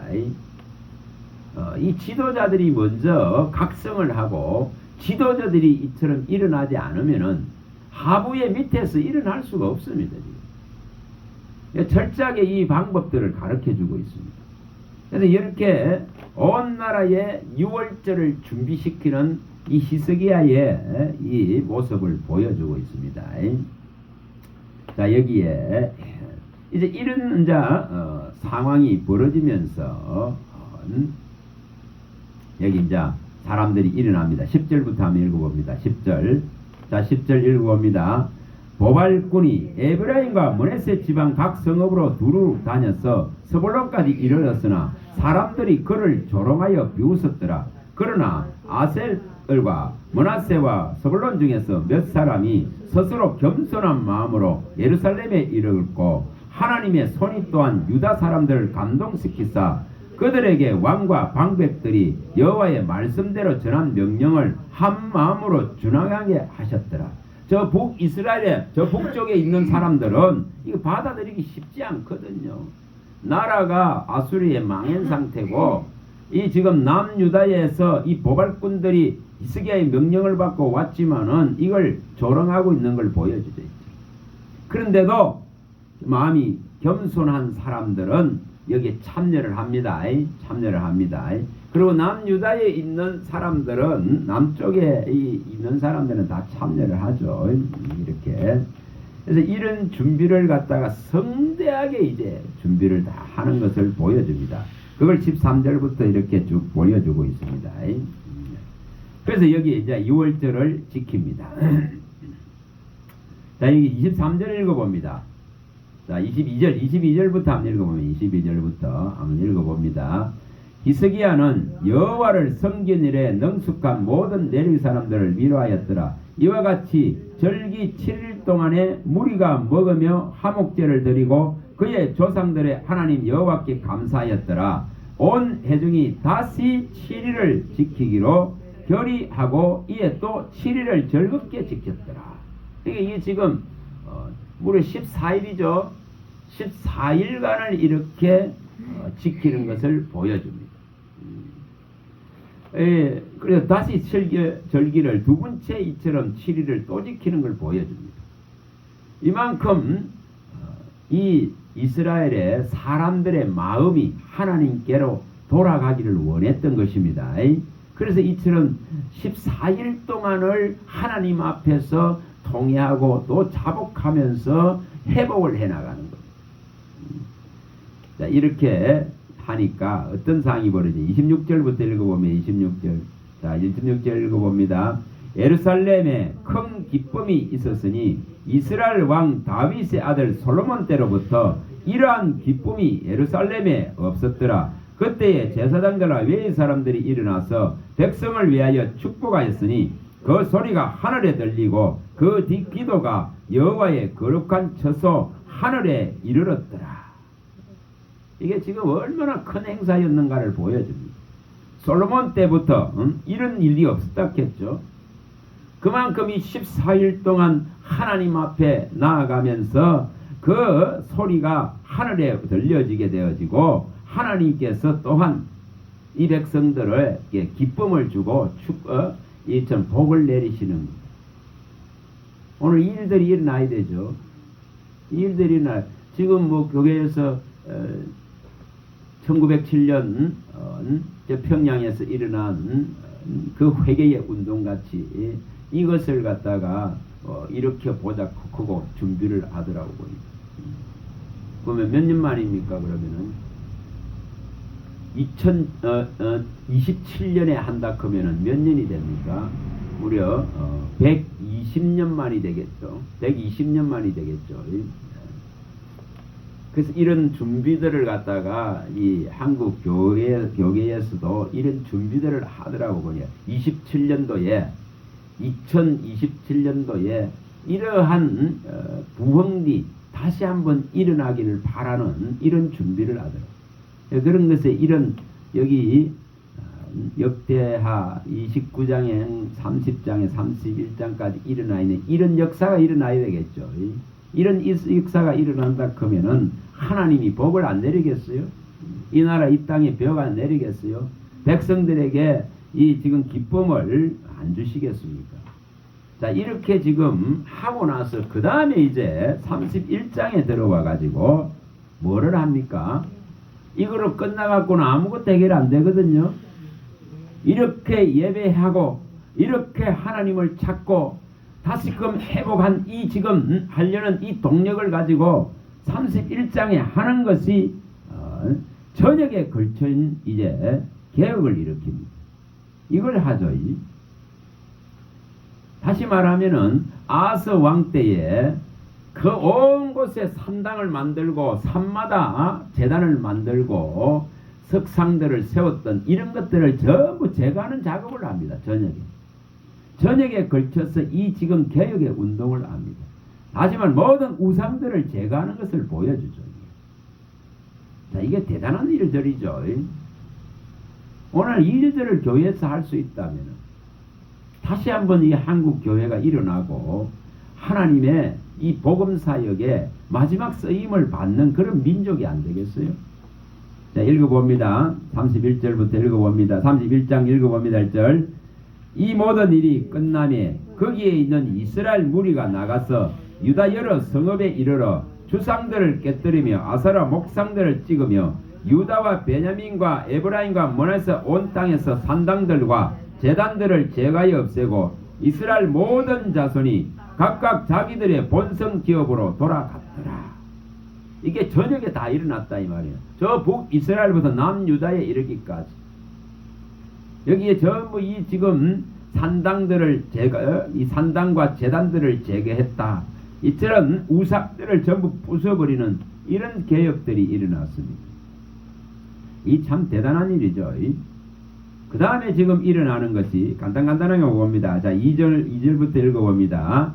이 지도자들이 먼저 각성을 하고 지도자들이 이처럼 일어나지 않으면은 하부의 밑에서 일어날 수가 없습니다. 지금. 철저하게 이 방법들을 가르쳐주고 있습니다. 그래서 이렇게 온 나라의 유월절을 준비시키는 이 히스기야의 이 모습을 보여주고 있습니다. 자, 여기에 이제 이런 상황이 벌어지면서 여기 이제 사람들이 일어납니다. 10절부터 한번 읽어봅니다. 10절. 자, 10절 읽어봅니다. 보발꾼이 에브라임과 므낫세 지방 각 성읍으로 두루 다녀서 스볼론까지 이르렀으나 사람들이 그를 조롱하여 비웃었더라. 그러나 아셀과 므낫세와 스볼론 중에서 몇 사람이 스스로 겸손한 마음으로 예루살렘에 이르렀고 하나님의 손이 또한 유다 사람들을 감동시키사 그들에게 왕과 방백들이 여호와의 말씀대로 전한 명령을 한 마음으로 준행하게 하셨더라. 저 북이스라엘의 저 북쪽에 있는 사람들은 이거 받아들이기 쉽지 않거든요. 나라가 아수리에 망한 상태고 이 지금 남유다에서 이 보발꾼들이 히스기야의 명령을 받고 왔지만은 이걸 조롱하고 있는 걸 보여주죠. 그런데도 마음이 겸손한 사람들은 여기에 참여를 합니다. 참여를 합니다. 그리고 남유다에 있는 사람들은 남쪽에 있는 사람들은 다 참여를 하죠. 이렇게. 그래서 이런 준비를 갖다가 성대하게 이제 준비를 다 하는 것을 보여줍니다. 그걸 13절부터 이렇게 쭉 보여주고 있습니다. 그래서 여기 이제 6월절을 지킵니다. 자, 여기 23절 읽어봅니다. 자, 22절부터 한번 읽어보면 22절부터 한번 읽어봅니다. 히스기야는 여호와를 섬긴 일에 능숙한 모든 내리 사람들을 위로하였더라. 이와 같이 절기 7일 동안에 무리가 먹으며 화목제를 드리고 그의 조상들의 하나님 여호와께 감사하였더라. 온 회중이 다시 7일을 지키기로 결의하고 이에 또 7일을 즐겁게 지켰더라. 이게 지금 무려 14일이죠. 14일간을 이렇게 지키는 것을 보여줍니다. 그래서 다시 절기를 두 번째 이처럼 7일을 또 지키는 걸 보여줍니다. 이만큼 이 이스라엘의 사람들의 마음이 하나님께로 돌아가기를 원했던 것입니다. 그래서 이처럼 14일 동안을 하나님 앞에서 통회하고 또 자복하면서 회복을 해나가는 것. 자, 이렇게 하니까 어떤 상황이 벌어지? 26절부터 읽어보면 26절. 자, 26절 읽어봅니다. 예루살렘에 큰 기쁨이 있었으니 이스라엘 왕 다윗의 아들 솔로몬 때로부터 이러한 기쁨이 예루살렘에 없었더라. 그때에 제사장들과 외의 사람들이 일어나서 백성을 위하여 축복하였으니 그 소리가 하늘에 들리고 그 뒤 기도가 여호와의 거룩한 처소 하늘에 이르렀더라. 이게 지금 얼마나 큰 행사였는가를 보여줍니다. 솔로몬 때부터 이런 일이 없었다겠죠. 그만큼 이 14일 동안 하나님 앞에 나아가면서 그 소리가 하늘에 들려지게 되어지고 하나님께서 또한 이 백성들에게 기쁨을 주고 이처럼 복을 내리시는 겁니다. 오늘 이 일들이 일어나야 되죠. 이 일들이 일어나. 지금 뭐 교회에서 1907년 평양에서 일어난 그 회개의 운동같이 이것을 갖다가 이렇게 보자 크고 준비를 하더라고 보니까. 그러면 몇 년 만입니까? 그러면은 2027년에 한다 그러면은 몇 년이 됩니까? 무려 120년 만이 되겠죠. 120년 만이 되겠죠. 그래서 이런 준비들을 갖다가 이 한국 교계에서도 이런 준비들을 하더라고 보니 27년도에 2027년도에 이러한 부흥이 다시 한번 일어나기를 바라는 이런 준비를 하더라고. 그런 것에 이런 여기 역대하 29장에 30장에 31장까지 일어나 있는 이런 역사가 일어나야 되겠죠. 이런 역사가 일어난다 그러면은 하나님이 복을 안 내리겠어요? 이 나라 이 땅에 벽 안 내리겠어요? 백성들에게 이 지금 기쁨을 안 주시겠습니까? 자, 이렇게 지금 하고 나서 그 다음에 이제 31장에 들어와 가지고 뭐를 합니까? 이거로 끝나갖고는 아무것도 해결 안 되거든요. 이렇게 예배하고 이렇게 하나님을 찾고 다시금 회복한 이 지금 하려는 이 동력을 가지고 31장에 하는 것이 저녁에 걸친 이제 개혁을 일으킵니다. 이걸 하죠. 다시 말하면은 아하스 왕 때에 그 온 곳에 산당을 만들고 산마다 제단을 만들고 석상들을 세웠던 이런 것들을 전부 제거하는 작업을 합니다. 저녁에 걸쳐서 이 지금 개혁의 운동을 합니다. 하지만 모든 우상들을 제거하는 것을 보여주죠. 자, 이게 대단한 일들이죠. 오늘 이 일들을 교회에서 할 수 있다면 다시 한번 이 한국 교회가 일어나고 하나님의 이 복음 사역에 마지막 쓰임을 받는 그런 민족이 안 되겠어요? 자, 읽어봅니다. 31절부터 읽어봅니다. 31장 읽어봅니다. 1절. 이 모든 일이 끝나매 거기에 있는 이스라엘 무리가 나가서 유다 여러 성읍에 이르러 주상들을 깨뜨리며 아사라 목상들을 찍으며 유다와 베냐민과 에브라임과 머나세 온 땅에서 산당들과 제단들을 제거하여 없애고 이스라엘 모든 자손이 각각 자기들의 본성 기업으로 돌아갔더라. 이게 저녁에 다 일어났다 이 말이에요. 저 북이스라엘부터 남유다에 이르기까지 여기에 전부 이 지금 산당들을 이 산당과 제단들을 제거했다. 이처럼 우상들을 전부 부숴버리는 이런 개혁들이 일어났습니다. 이 참 대단한 일이죠. 그 다음에 지금 일어나는 것이 간단하게 봅니다. 자, 2절부터 읽어봅니다.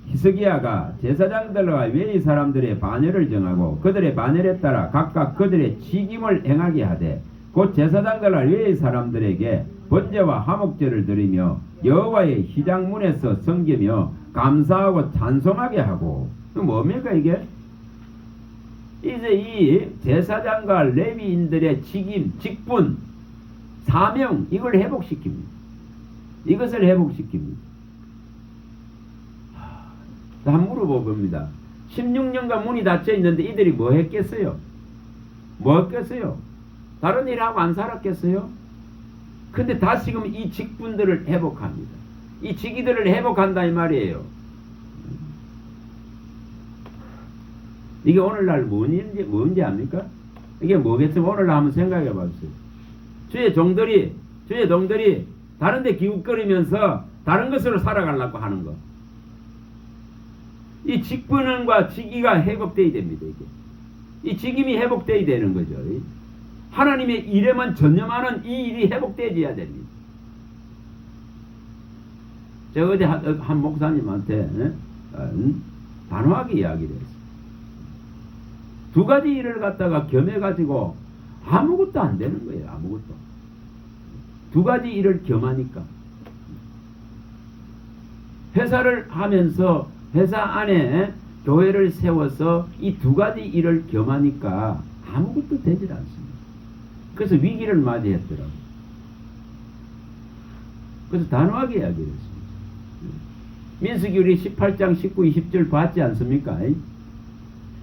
히스기야가 제사장들과 웨이 사람들의 반열을 정하고 그들의 반열에 따라 각각 그들의 직임을 행하게 하되 곧 제사장들과 웨이 사람들에게 번제와 화목제를 드리며 여호와의 휘장문에서 섬기며 감사하고 찬송하게 하고. 뭡니까 이게? 이제 이 제사장과 레위인들의 직임, 직분, 사명 이걸 회복시킵니다. 이것을 회복시킵니다. 한번 물어봅니다. 16년간 문이 닫혀 있는데 이들이 뭐 했겠어요? 뭐 했겠어요? 다른 일하고 안 살았겠어요? 근데 다시금 이 직분들을 회복합니다. 이 직위들을 회복한다 이 말이에요. 이게 오늘날 뭔지 압니까? 이게 뭐겠어요? 오늘날 한번 생각해 봐주세요. 주의 종들이 다른 데 기웃거리면서 다른 것으로 살아가려고 하는 거. 이 직분과 직위가 회복돼야 됩니다. 이게. 이 직임이 회복돼야 되는 거죠. 하나님의 일에만 전념하는 이 일이 회복돼야 됩니다. 제가 어제 한 목사님한테 단호하게 이야기를 했어요. 두 가지 일을 갖다가 겸해가지고 아무것도 안 되는 거예요. 아무것도. 두 가지 일을 겸하니까. 회사를 하면서 회사 안에 교회를 세워서 이 두 가지 일을 겸하니까 아무것도 되질 않습니다. 그래서 위기를 맞이했더라고요. 그래서 단호하게 이야기를 했습니다. 민수기 우리 18장 19, 20절 봤지 않습니까?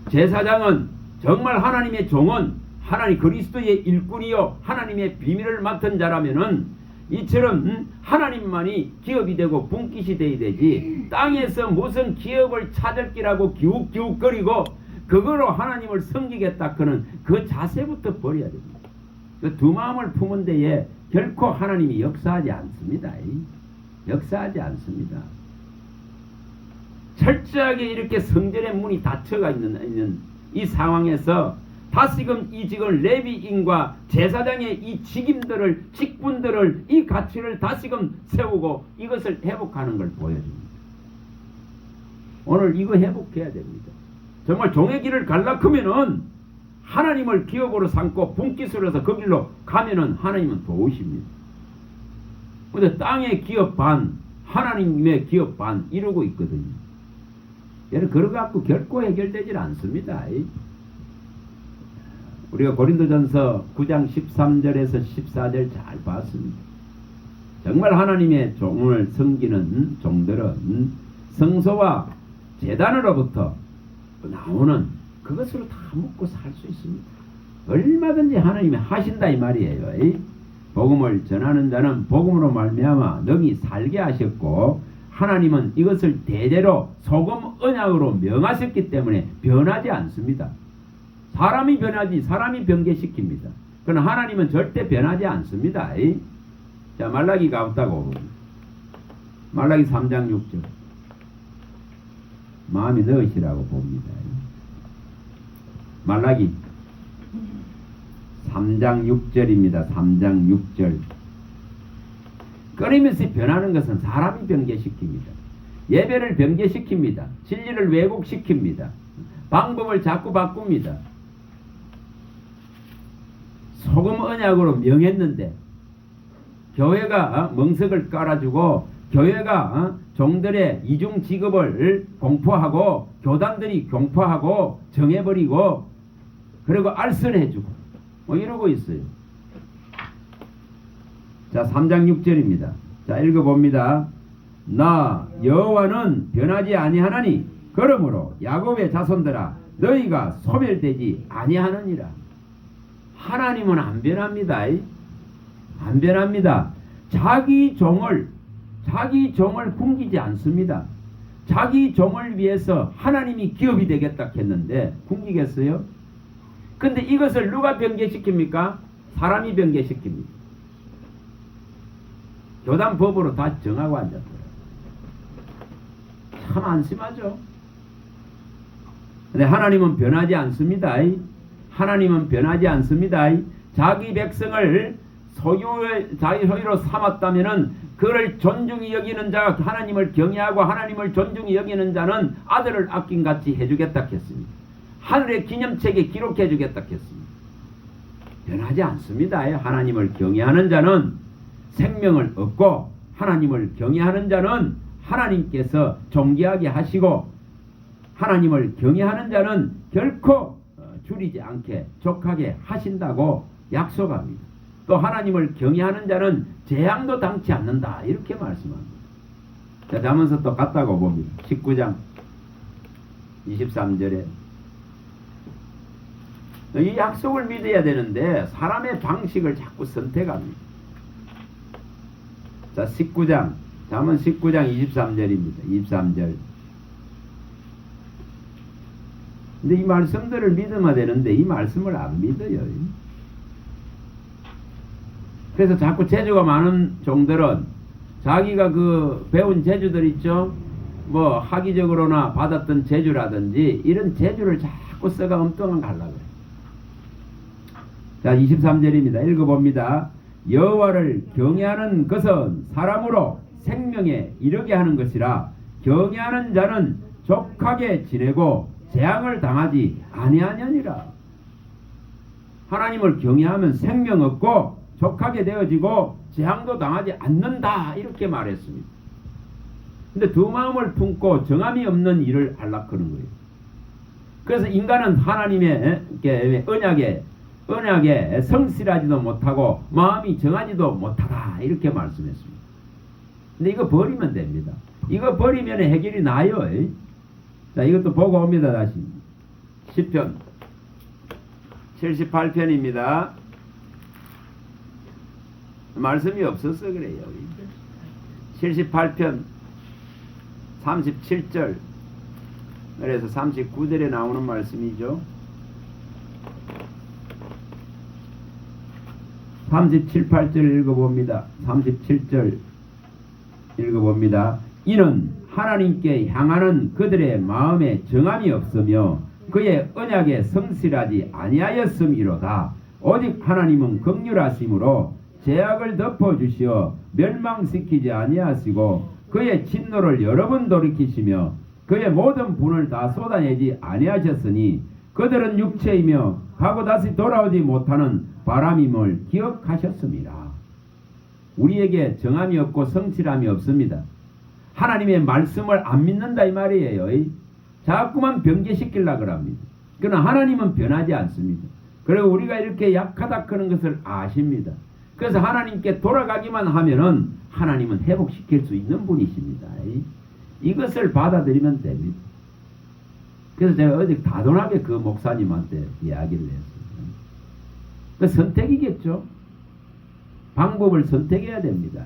제사장은 정말 하나님의 종은 하나님 그리스도의 일꾼이요 하나님의 비밀을 맡은 자라면은 이처럼 하나님만이 기업이 되고 분깃이 돼야 되지, 땅에서 무슨 기업을 찾을 기라고 기웃기웃거리고 그거로 하나님을 섬기겠다 그는 그 자세부터 버려야 됩니다. 그 두 마음을 품은 데에 결코 하나님이 역사하지 않습니다. 역사하지 않습니다. 철저하게 이렇게 성전의 문이 닫혀가 있는 이 상황에서 다시금 이 지금 레위인과 제사장의 이 직분들을 이 가치를 다시금 세우고 이것을 회복하는 걸 보여줍니다. 오늘 이거 회복해야 됩니다. 정말 종의 길을 갈라크면은 하나님을 기업으로 삼고 분깃으로 해서 그 길로 가면은 하나님은 도우십니다. 근데 땅의 기업 반, 하나님의 기업 반 이러고 있거든요. 얘는 그러 갖고 결코 해결되질 않습니다. 우리가 고린도전서 9장 13절에서 14절 잘 봤습니다. 정말 하나님의 종을 섬기는 종들은 성소와 제단으로부터 나오는 그것으로 다 먹고 살 수 있습니다. 얼마든지 하나님이 하신다 이 말이에요. 복음을 전하는 자는 복음으로 말미암아 능히 살게 하셨고 하나님은 이것을 대대로 소금 언약으로 명하셨기 때문에 변하지 않습니다. 사람이 변하지 사람이 변개시킵니다. 그러나 하나님은 절대 변하지 않습니다. 자, 말라기 가봤다고 말라기 3장 6절 마음이 넣으시라고 봅니다. 말라기 3장 6절입니다. 3장 6절. 끊임없이 변하는 것은 사람이 변개시킵니다. 예배를 변개시킵니다. 진리를 왜곡시킵니다. 방법을 자꾸 바꿉니다. 소금 언약으로 명했는데 교회가 멍석을 깔아주고 교회가 종들의 이중 직업을 공포하고 교단들이 공포하고 정해버리고 그리고 알선해주고 뭐 이러고 있어요. 자, 3장 6절입니다. 자, 읽어봅니다. 나 여호와는 변하지 아니하나니 그러므로 야곱의 자손들아 너희가 소멸되지 아니하느니라. 하나님은 안 변합니다. 안 변합니다. 자기 종을 굶기지 않습니다. 자기 종을 위해서 하나님이 기업이 되겠다 했는데 굶기겠어요? 근데 이것을 누가 변개시킵니까? 사람이 변개시킵니다. 교단 법으로 다 정하고 앉았어요. 참 안심하죠. 근데 하나님은 변하지 않습니다. 하나님은 변하지 않습니다. 자기 백성을 자기 소유로 삼았다면은 그를 존중히 여기는 자가 하나님을 경외하고 하나님을 존중히 여기는 자는 아들을 아낌같이 해주겠다 했습니다. 하늘의 기념책에 기록해 주겠다 했습니다. 변하지 않습니다. 하나님을 경외하는 자는 생명을 얻고 하나님을 경외하는 자는 하나님께서 존귀하게 하시고 하나님을 경외하는 자는 결코 줄이지 않게 족하게 하신다고 약속합니다. 또 하나님을 경외하는 자는 재앙도 당치 않는다 이렇게 말씀합니다. 자, 잠언서 또 갔다고 봅니다. 19장 23절에 이 약속을 믿어야 되는데 사람의 방식을 자꾸 선택합니다. 자, 19장 잠언 19장 23절입니다. 23절. 근데 이 말씀들을 믿으면 되는데 이 말씀을 안 믿어요. 그래서 자꾸 재주가 많은 종들은 자기가 그 배운 재주들 있죠. 뭐 학위적으로나 받았던 재주라든지 이런 재주를 자꾸 써가 엉뚱한 갈라 그래요. 자, 23절입니다. 읽어봅니다. 여호와를 경외하는 것은 사람으로 생명에 이르게 하는 것이라 경외하는 자는 족하게 지내고 재앙을 당하지 아니하느니라. 하나님을 경외하면 생명 얻고 족하게 되어지고 재앙도 당하지 않는다 이렇게 말했습니다. 근데 두 마음을 품고 정함이 없는 일을 하려고 하는 거예요. 그래서 인간은 하나님의 언약에 성실하지도 못하고 마음이 정하지도 못하다 이렇게 말씀했습니다. 근데 이거 버리면 됩니다. 이거 버리면 해결이 나요. 자, 이것도 보고 옵니다. 다시 시편 78편입니다. 말씀이 없어서 그래요. 78편 37절 그래서 39절에 나오는 말씀이죠. 37, 8절 읽어봅니다. 37절 읽어봅니다. 이는 하나님께 향하는 그들의 마음에 정함이 없으며 그의 언약에 성실하지 아니하였음이로다. 오직 하나님은 긍휼하심으로 죄악을 덮어주시어 멸망시키지 아니하시고 그의 진노를 여러 번 돌이키시며 그의 모든 분을 다 쏟아내지 아니하셨으니 그들은 육체이며 가고 다시 돌아오지 못하는 바람임을 기억하셨습니다. 우리에게 정함이 없고 성실함이 없습니다. 하나님의 말씀을 안 믿는다 이 말이에요. 자꾸만 변개시키려고 합니다. 그러나 하나님은 변하지 않습니다. 그리고 우리가 이렇게 약하다 그런 것을 아십니다. 그래서 하나님께 돌아가기만 하면은 하나님은 회복시킬 수 있는 분이십니다. 이것을 받아들이면 됩니다. 그래서 제가 어제 다돈하게 그 목사님한테 이야기를 했어요. 그 선택이겠죠. 방법을 선택해야 됩니다.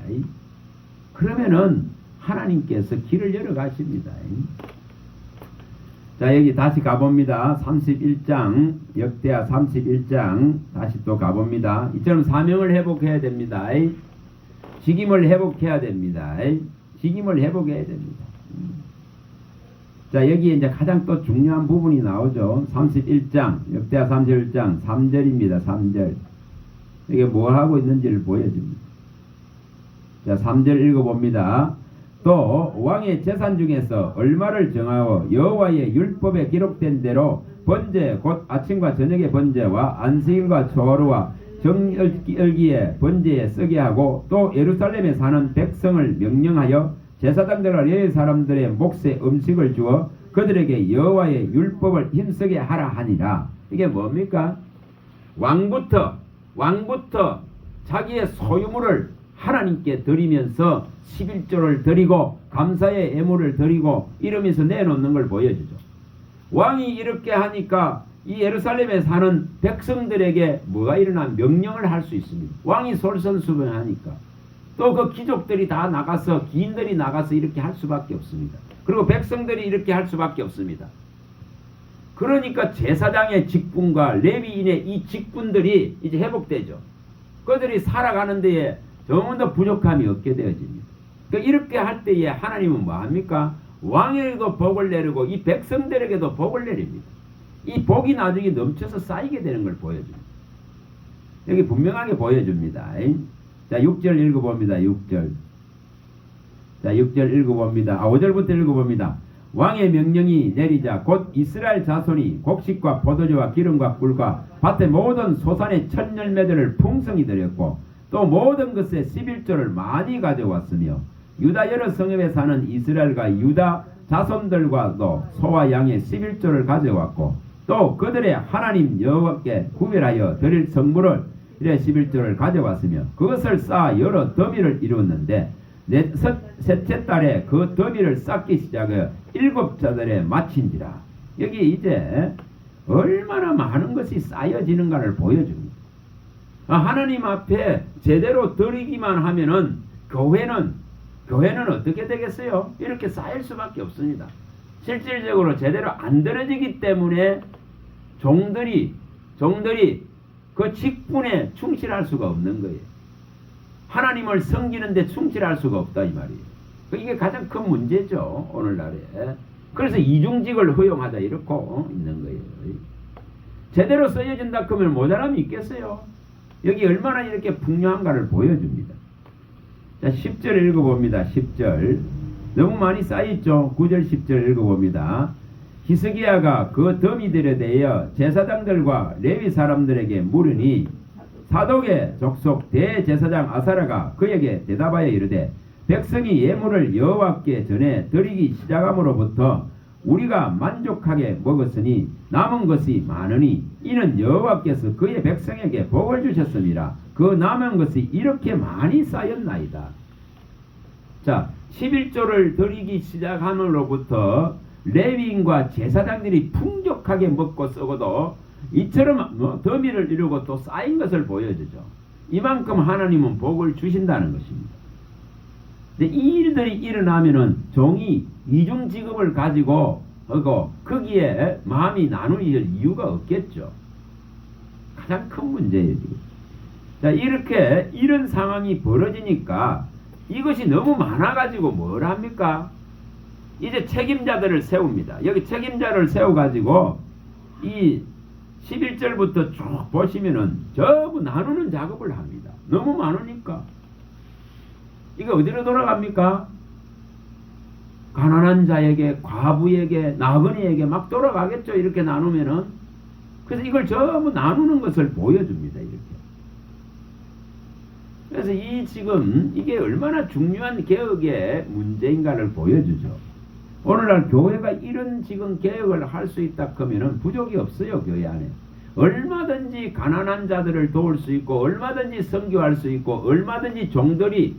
그러면은 하나님께서 길을 열어 가십니다. 자, 여기 다시 가봅니다. 31장, 역대하 31장, 다시 또 가봅니다. 이처럼 사명을 회복해야 됩니다. 직임을 회복해야 됩니다. 직임을 회복해야 됩니다. 자, 여기에 이제 가장 또 중요한 부분이 나오죠. 31장, 역대하 31장, 3절입니다. 3절. 이게 뭘 하고 있는지를 보여줍니다. 자, 3절 읽어봅니다. 또 왕의 재산 중에서 얼마를 정하여 여호와의 율법에 기록된 대로 번제 곧 아침과 저녁의 번제와 안식일과 초하루와 정열기의 번제에 쓰게 하고 또 예루살렘에 사는 백성을 명령하여 제사장들과 레위 사람들의 몫에 음식을 주어 그들에게 여호와의 율법을 힘쓰게 하라 하니라. 이게 뭡니까? 왕부터 자기의 소유물을 하나님께 드리면서 11조를 드리고 감사의 예물을 드리고 이러면서 내놓는 걸 보여주죠. 왕이 이렇게 하니까 이 예루살렘에 사는 백성들에게 뭐가 일어나 명령을 할 수 있습니다. 왕이 솔선수범하니까 또 그 귀족들이 다 나가서 기인들이 나가서 이렇게 할 수밖에 없습니다. 그리고 백성들이 이렇게 할 수밖에 없습니다. 그러니까 제사장의 직분과 레위인의 이 직분들이 이제 회복되죠. 그들이 살아가는 데에 조금 더 부족함이 없게 되어집니다. 그러니까 이렇게 할 때에 하나님은 뭐합니까? 왕에게도 복을 내리고 이 백성들에게도 복을 내립니다. 이 복이 나중에 넘쳐서 쌓이게 되는 걸 보여줍니다. 여기 분명하게 보여줍니다. 자, 6절 읽어봅니다. 6절. 자, 6절 읽어봅니다. 5절부터 읽어봅니다. 왕의 명령이 내리자 곧 이스라엘 자손이 곡식과 포도주와 기름과 꿀과 밭의 모든 소산의 첫 열매들을 풍성히 드렸고 또 모든 것에 11조를 많이 가져왔으며 유다 여러 성읍에 사는 이스라엘과 유다 자손들과도 소와 양의 11조를 가져왔고 또 그들의 하나님 여호와께 구별하여 드릴 성물을 이래 11조를 가져왔으며 그것을 쌓아 여러 더미를 이루었는데 셋째 달에 그 더미를 쌓기 시작하여 7자들에 마친지라. 여기 이제 얼마나 많은 것이 쌓여지는가를 보여줍니다. 하나님 앞에 제대로 드리기만 하면은 교회는 어떻게 되겠어요? 이렇게 쌓일 수밖에 없습니다. 실질적으로 제대로 안 드려지기 때문에 종들이 그 직분에 충실할 수가 없는 거예요. 하나님을 섬기는데 충실할 수가 없다 이 말이에요. 이게 가장 큰 문제죠 오늘날에. 그래서 이중직을 허용하자 이렇게 있는 거예요. 제대로 쓰여진다 그러면 모자람이 있겠어요? 여기 얼마나 이렇게 풍요한가를 보여줍니다. 자, 10절 읽어봅니다. 10절. 너무 많이 쌓여있죠. 9절 10절 읽어봅니다. 히스기야가 그 더미들에 대하여 제사장들과 레위 사람들에게 물으니 사독의 족속 대제사장 아사랴가 그에게 대답하여 이르되 백성이 예물을 여호와께 전에 드리기 시작함으로부터 우리가 만족하게 먹었으니 남은 것이 많으니 이는 여호와께서 그의 백성에게 복을 주셨습니다. 그 남은 것이 이렇게 많이 쌓였나이다. 자, 11조를 드리기 시작함으로부터 레위인과 제사장들이 풍족하게 먹고 썩어도 이처럼 더미를 이루고 또 쌓인 것을 보여주죠. 이만큼 하나님은 복을 주신다는 것입니다. 근데 이 일들이 일어나면은 종이 이중직업을 가지고 하고 거기에 마음이 나누어질 이유가 없겠죠. 가장 큰 문제예요 지금. 자, 이렇게 이런 상황이 벌어지니까 이것이 너무 많아가지고 뭘 합니까? 이제 책임자들을 세웁니다. 여기 책임자를 세워가지고 이 11절부터 쭉 보시면은 전부 나누는 작업을 합니다. 너무 많으니까. 이거 어디로 돌아갑니까? 가난한 자에게, 과부에게, 나그네에게 막 돌아가겠죠. 이렇게 나누면은. 그래서 이걸 전부 나누는 것을 보여줍니다. 이렇게. 그래서 지금 이게 얼마나 중요한 개혁의 문제인가를 보여주죠. 오늘날 교회가 이런 지금 개혁을 할 수 있다 하면은 부족이 없어요. 교회 안에. 얼마든지 가난한 자들을 도울 수 있고 얼마든지 선교할 수 있고 얼마든지 종들이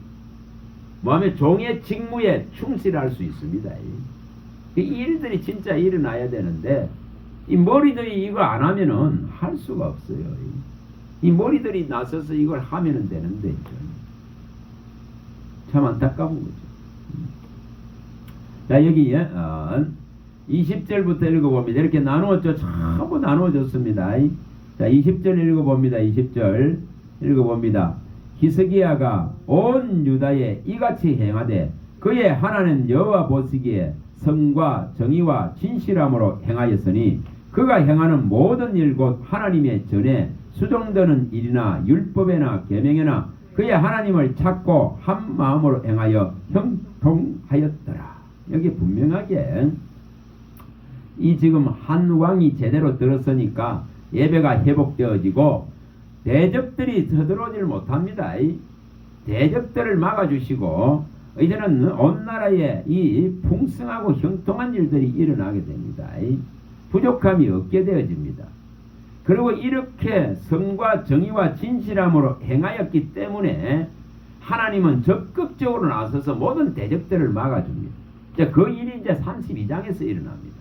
뭐하면 종의 직무에 충실할 수 있습니다. 이 일들이 진짜 일어나야 되는데 이 머리들이 이거 안 하면은 할 수가 없어요. 이 머리들이 나서서 이걸 하면은 되는데 참 안타까운 거죠. 자, 여기 20절부터 읽어봅니다. 이렇게 나누었죠. 전부 나누어졌습니다. 자, 20절 읽어봅니다. 20절 읽어봅니다. 히스기야가 온 유다에 이같이 행하되 그의 하나님 여호와 보시기에 성과 정의와 진실함으로 행하였으니 그가 행하는 모든 일 곧 하나님의 전에 수종되는 일이나 율법에나 계명에나 그의 하나님을 찾고 한 마음으로 행하여 형통하였더라. 여기 분명하게 이 지금 한 왕이 제대로 들었으니까 예배가 회복되어지고 대적들이 서들어오질 못합니다. 대적들을 막아주시고 이제는 온 나라에 이 풍성하고 형통한 일들이 일어나게 됩니다. 부족함이 없게 되어집니다. 그리고 이렇게 성과 정의와 진실함으로 행하였기 때문에 하나님은 적극적으로 나서서 모든 대적들을 막아줍니다. 그 일이 이제 32장에서 일어납니다.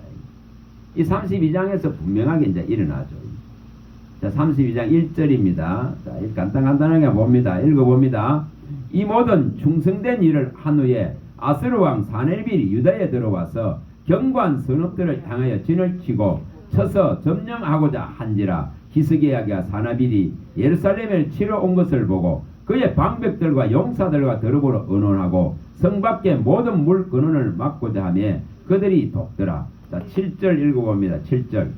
이 32장에서 분명하게 이제 일어나죠. 자, 32장 1절입니다. 자, 간단하게 봅니다. 읽어봅니다. 이 모든 충성된 일을 한 후에 아스루 왕 사네빌이 유다에 들어와서 경관 성읍들을 향하여 진을 치고 쳐서 점령하고자 한지라. 히스기야가 사나빌이 예루살렘을 치러 온 것을 보고 그의 방백들과 용사들과 더불어 의논하고 성 밖의 모든 물 근원을 막고자 하며 그들이 돕더라. 자, 7절 읽어봅니다. 7절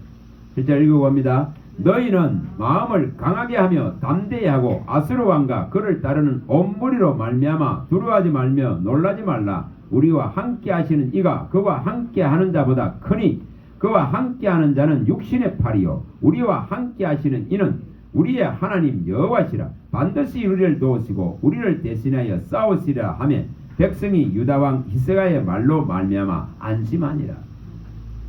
읽어봅니다. 너희는 마음을 강하게 하며 담대히 하고 아스루 왕과 그를 따르는 온 무리로 말미암아 두려워하지 말며 놀라지 말라. 우리와 함께 하시는 이가 그와 함께 하는 자보다 크니 그와 함께 하는 자는 육신의 팔이요 우리와 함께 하시는 이는 우리의 하나님 여호와시라. 반드시 우리를 도우시고 우리를 대신하여 싸우시라 하며 백성이 유다왕 히스기야의 말로 말미암아 안심하니라.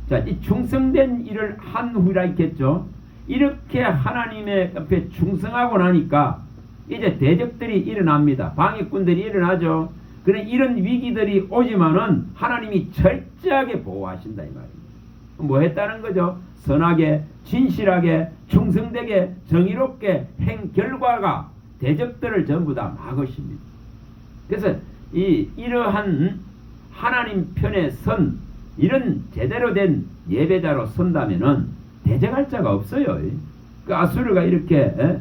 자, 이 충성된 일을 한 후라 했겠죠. 이렇게 하나님의 앞에 충성하고 나니까 이제 대적들이 일어납니다. 방해꾼들이 일어나죠. 그래 이런 위기들이 오지만은 하나님이 철저하게 보호하신다 이 말입니다. 뭐 했다는 거죠? 선하게, 진실하게, 충성되게, 정의롭게 행 결과가 대적들을 전부 다 막으십니다. 그래서 이러한 하나님 편에 선 이런 제대로 된 예배자로 선다면은 대적할 자가 없어요. 그 아수르가 이렇게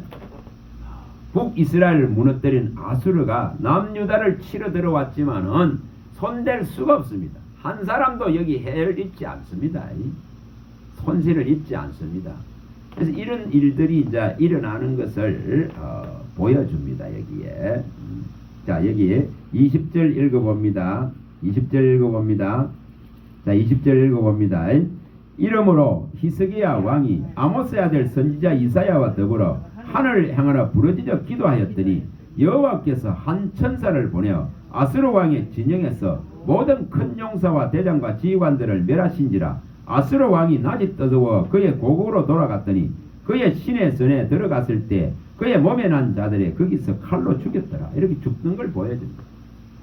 북이스라엘을 무너뜨린 아수르가 남유다를 치러 들어왔지만은 손댈 수가 없습니다. 한 사람도 여기 해를 입지 않습니다. 손실을 입지 않습니다. 그래서 이런 일들이 이제 일어나는 것을 보여줍니다. 여기에. 자, 여기 20절 읽어봅니다. 20절 읽어봅니다. 자, 20절 읽어봅니다. 이러므로 히스기야 왕이 아모스의 아들 선지자 이사야와 더불어 하늘을 향하여 부르짖어 기도하였더니 여호와께서 한 천사를 보내어 아스루 왕의 진영에서 모든 큰 용사와 대장과 지휘관들을 멸하신지라. 아스루 왕이 낮이 떠들어 그의 고국으로 돌아갔더니 그의 신의 전에 들어갔을 때 그의 몸에 난 자들의 거기서 칼로 죽였더라. 이렇게 죽는 걸 보여줍니다.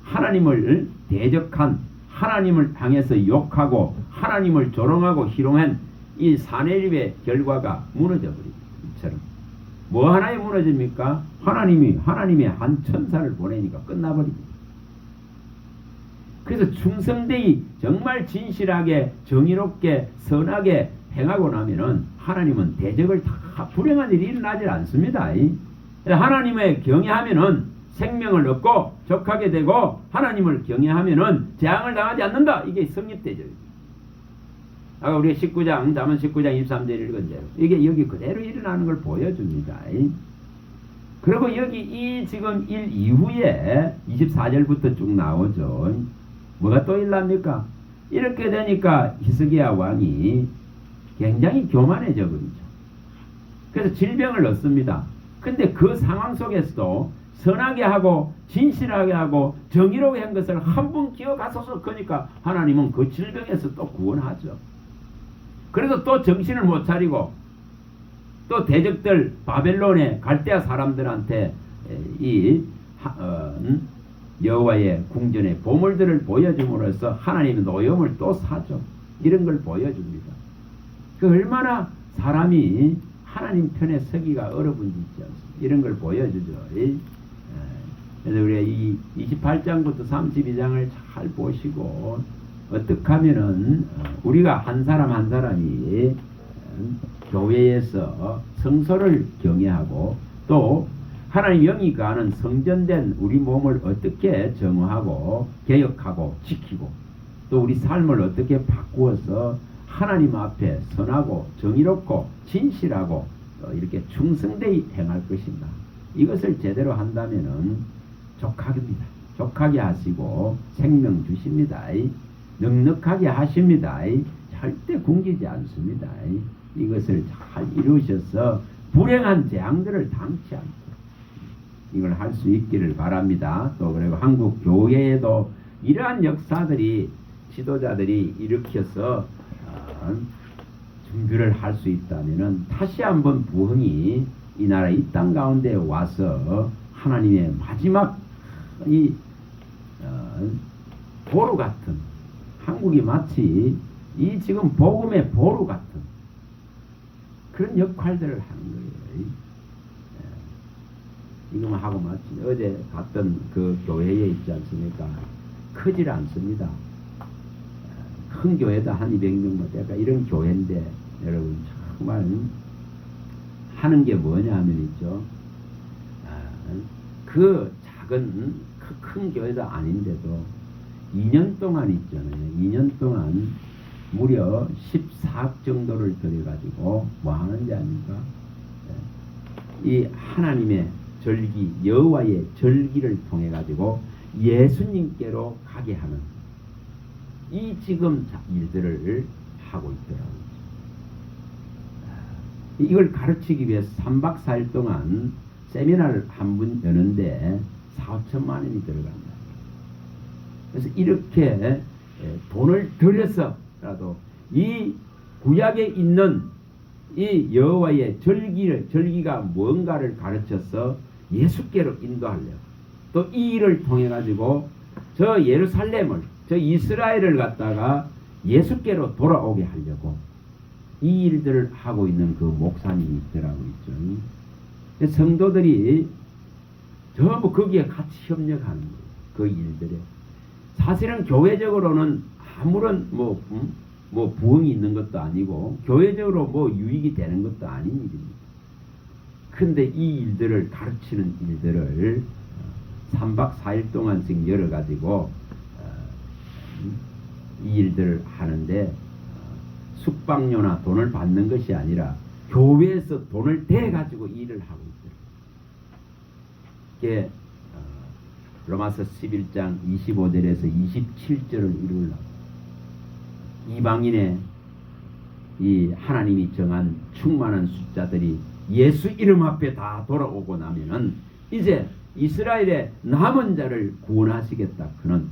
하나님을 대적한 하나님을 향해서 욕하고 하나님을 조롱하고 희롱한 이 사내립의 결과가 무너져 버립니다. 이처럼 뭐 하나에 무너집니까? 하나님의 한 천사를 보내니까 끝나버립니다. 그래서 충성되이 정말 진실하게 정의롭게 선하게 행하고 나면은 하나님은 대적을 다 불행한 일이 일어나질 않습니다. 하나님의 경외하면은 생명을 얻고 족하게 되고 하나님을 경외하면은 재앙을 당하지 않는다. 이게 성립되죠. 아까 우리 19장 잠언 19장 23절 읽은 대로 이게 여기 그대로 일어나는 걸 보여줍니다. 그리고 여기 이 지금 일 이후에 24절부터 쭉 나오죠. 뭐가 또 일납니까? 이렇게 되니까 히스기야 왕이 굉장히 교만해져 버리죠. 그래서 질병을 얻습니다. 근데 그 상황 속에서도 선하게 하고 진실하게 하고 정의롭게 한 것을 한 번 기억하소서. 그러니까 하나님은 그 질병에서 또 구원하죠. 그래서 또 정신을 못 차리고 또 대적들 바벨론의 갈대아 사람들한테 이 여호와의 궁전의 보물들을 보여줌으로써 하나님의 노염을 또 사죠. 이런 걸 보여줍니다. 그 얼마나 사람이 하나님 편에 서기가 어려운지 있지 않습니까? 이런 걸 보여주죠. 그래서 우리가 이 28장부터 32장을 잘 보시고 어떻게 하면은 우리가 한 사람 한 사람이 교회에서 성소를 경외하고 또 하나님 영이 가는 성전된 우리 몸을 어떻게 정화하고 개혁하고 지키고 또 우리 삶을 어떻게 바꾸어서 하나님 앞에 선하고 정의롭고 진실하고 이렇게 충성되이 행할 것인가. 이것을 제대로 한다면은 족하게입니다. 족하게 하시고 생명 주십니다. 넉넉하게 하십니다. 절대 굶기지 않습니다. 이것을 잘 이루셔서 불행한 재앙들을 당치 않고 이걸 할 수 있기를 바랍니다. 또 그리고 한국 교회에도 이러한 역사들이 지도자들이 일으켜서 준비를 할 수 있다면은 다시 한번 부흥이 이 나라 이 땅 가운데 와서 하나님의 마지막 이 보루 같은 한국이 마치 이 지금 복음의 보루 같은 그런 역할들을 하는 거예요. 이거만 하고 마치 어제 갔던 그 교회에 있지 않습니까? 크질 않습니다. 큰 교회도 한 200명 뭐 될까 이런 교회인데 여러분 정말 하는 게 뭐냐 하면 있죠. 그 작은 큰 교회도 아닌데도 2년 동안 있잖아요. 2년 동안 무려 14억 정도를 들여가지고 뭐 하는지 아닙니까? 이 하나님의 절기, 여호와의 절기를 통해 가지고 예수님께로 가게 하는 이 지금 일들을 하고 있더라고요. 이걸 가르치기 위해서 3박 4일 동안 세미나를 한 분 여는데 4,5천만 원이 들어간다. 그래서 이렇게 돈을 들여서라도 이 구약에 있는 이 여호와의 절기가 뭔가를 가르쳐서 예수께로 인도하려고 또 이 일을 통해 가지고 저 예루살렘을 저 이스라엘을 갖다가 예수께로 돌아오게 하려고 이 일들을 하고 있는 그 목사님이 있더라고 있죠. 성도들이 전부 거기에 같이 협력하는 거예요. 그 일들에 사실은 교회적으로는 아무런 뭐 부흥이 있는 것도 아니고 교회적으로 뭐 유익이 되는 것도 아닌 일입니다. 근데 이 일들을 가르치는 일들을 3박 4일 동안씩 열어가지고 이 일들을 하는데 숙박료나 돈을 받는 것이 아니라 교회에서 돈을 대가지고 일을 하고 있더라고요. 이게 로마서 11장 25절에서 27절을 이루려고 이방인의 이 하나님이 정한 충만한 숫자들이 예수 이름 앞에 다 돌아오고 나면은 이제 이스라엘의 남은 자를 구원하시겠다. 그는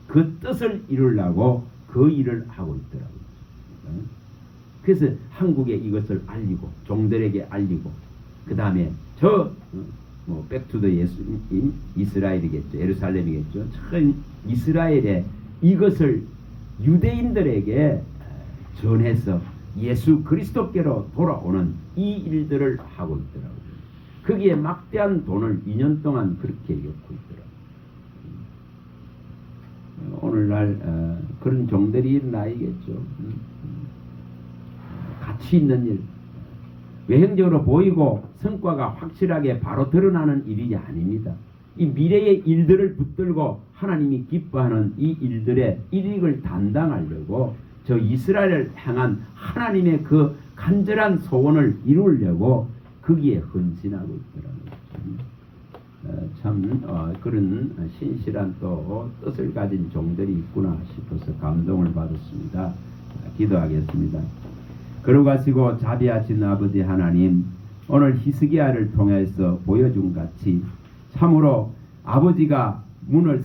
그 뜻을 이루려고 그 일을 하고 있더라고요. 그래서 한국에 이것을 알리고 종들에게 알리고 그 다음에 뭐 백투더 예수님 이스라엘이겠죠. 예루살렘이겠죠. 참 이스라엘에 이것을 유대인들에게 전해서 예수 그리스도께로 돌아오는 이 일들을 하고 있더라고요. 거기에 막대한 돈을 2년 동안 그렇게 엮고 있더라고요. 오늘날 그런 종들이 일어나야겠죠. 가치 있는 일, 외형적으로 보이고 성과가 확실하게 바로 드러나는 일이 아닙니다. 이 미래의 일들을 붙들고 하나님이 기뻐하는 이 일들의 일익을 담당하려고 저 이스라엘을 향한 하나님의 그 간절한 소원을 이루려고 거기에 헌신하고 있더라고요. 그런 신실한 또 뜻을 가진 종들이 있구나 싶어서 감동을 받았습니다. 기도하겠습니다. 걸어가시고 자비하신 아버지 하나님, 오늘 히스기야를 통해서 보여준 같이 참으로 아버지가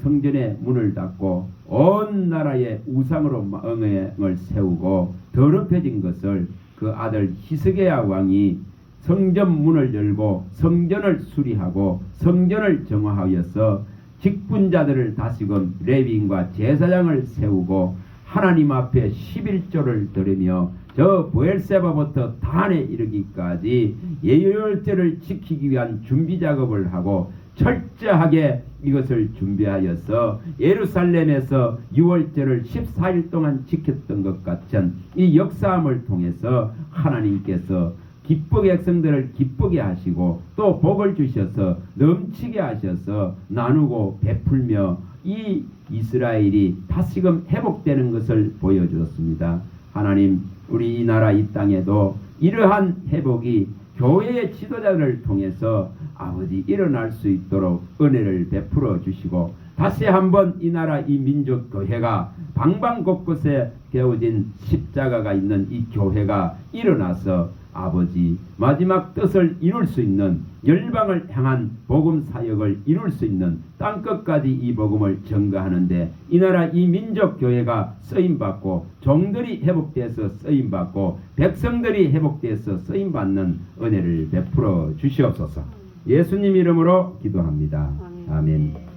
성전의 문을 닫고 온 나라의 우상으로 망을 세우고 더럽혀진 것을 그 아들 히스기야 왕이 성전 문을 열고 성전을 수리하고 성전을 정화하여서 직분자들을 다시금 레위인과 제사장을 세우고 하나님 앞에 11조를 드리며 저 브엘세바부터 단에 이르기까지 예열절을 지키기 위한 준비 작업을 하고 철저하게 이것을 준비하여서 예루살렘에서 6월절을 14일 동안 지켰던 것 같은 이 역사함을 통해서 하나님께서 기쁘게 백성들을 기쁘게 하시고 또 복을 주셔서 넘치게 하셔서 나누고 베풀며 이 이스라엘이 다시금 회복되는 것을 보여주었습니다. 하나님, 우리 이 나라 이 땅에도 이러한 회복이 교회의 지도자들을 통해서 아버지 일어날 수 있도록 은혜를 베풀어 주시고 다시 한번 이 나라 이 민족 교회가 방방 곳곳에 개어진 십자가가 있는 이 교회가 일어나서 아버지 마지막 뜻을 이룰 수 있는 열방을 향한 복음 사역을 이룰 수 있는 땅끝까지 이 복음을 전가하는데 이 나라 이 민족 교회가 쓰임받고 종들이 회복돼서 쓰임받고 백성들이 회복돼서 쓰임받는 은혜를 베풀어 주시옵소서. 예수님 이름으로 기도합니다. 아멘.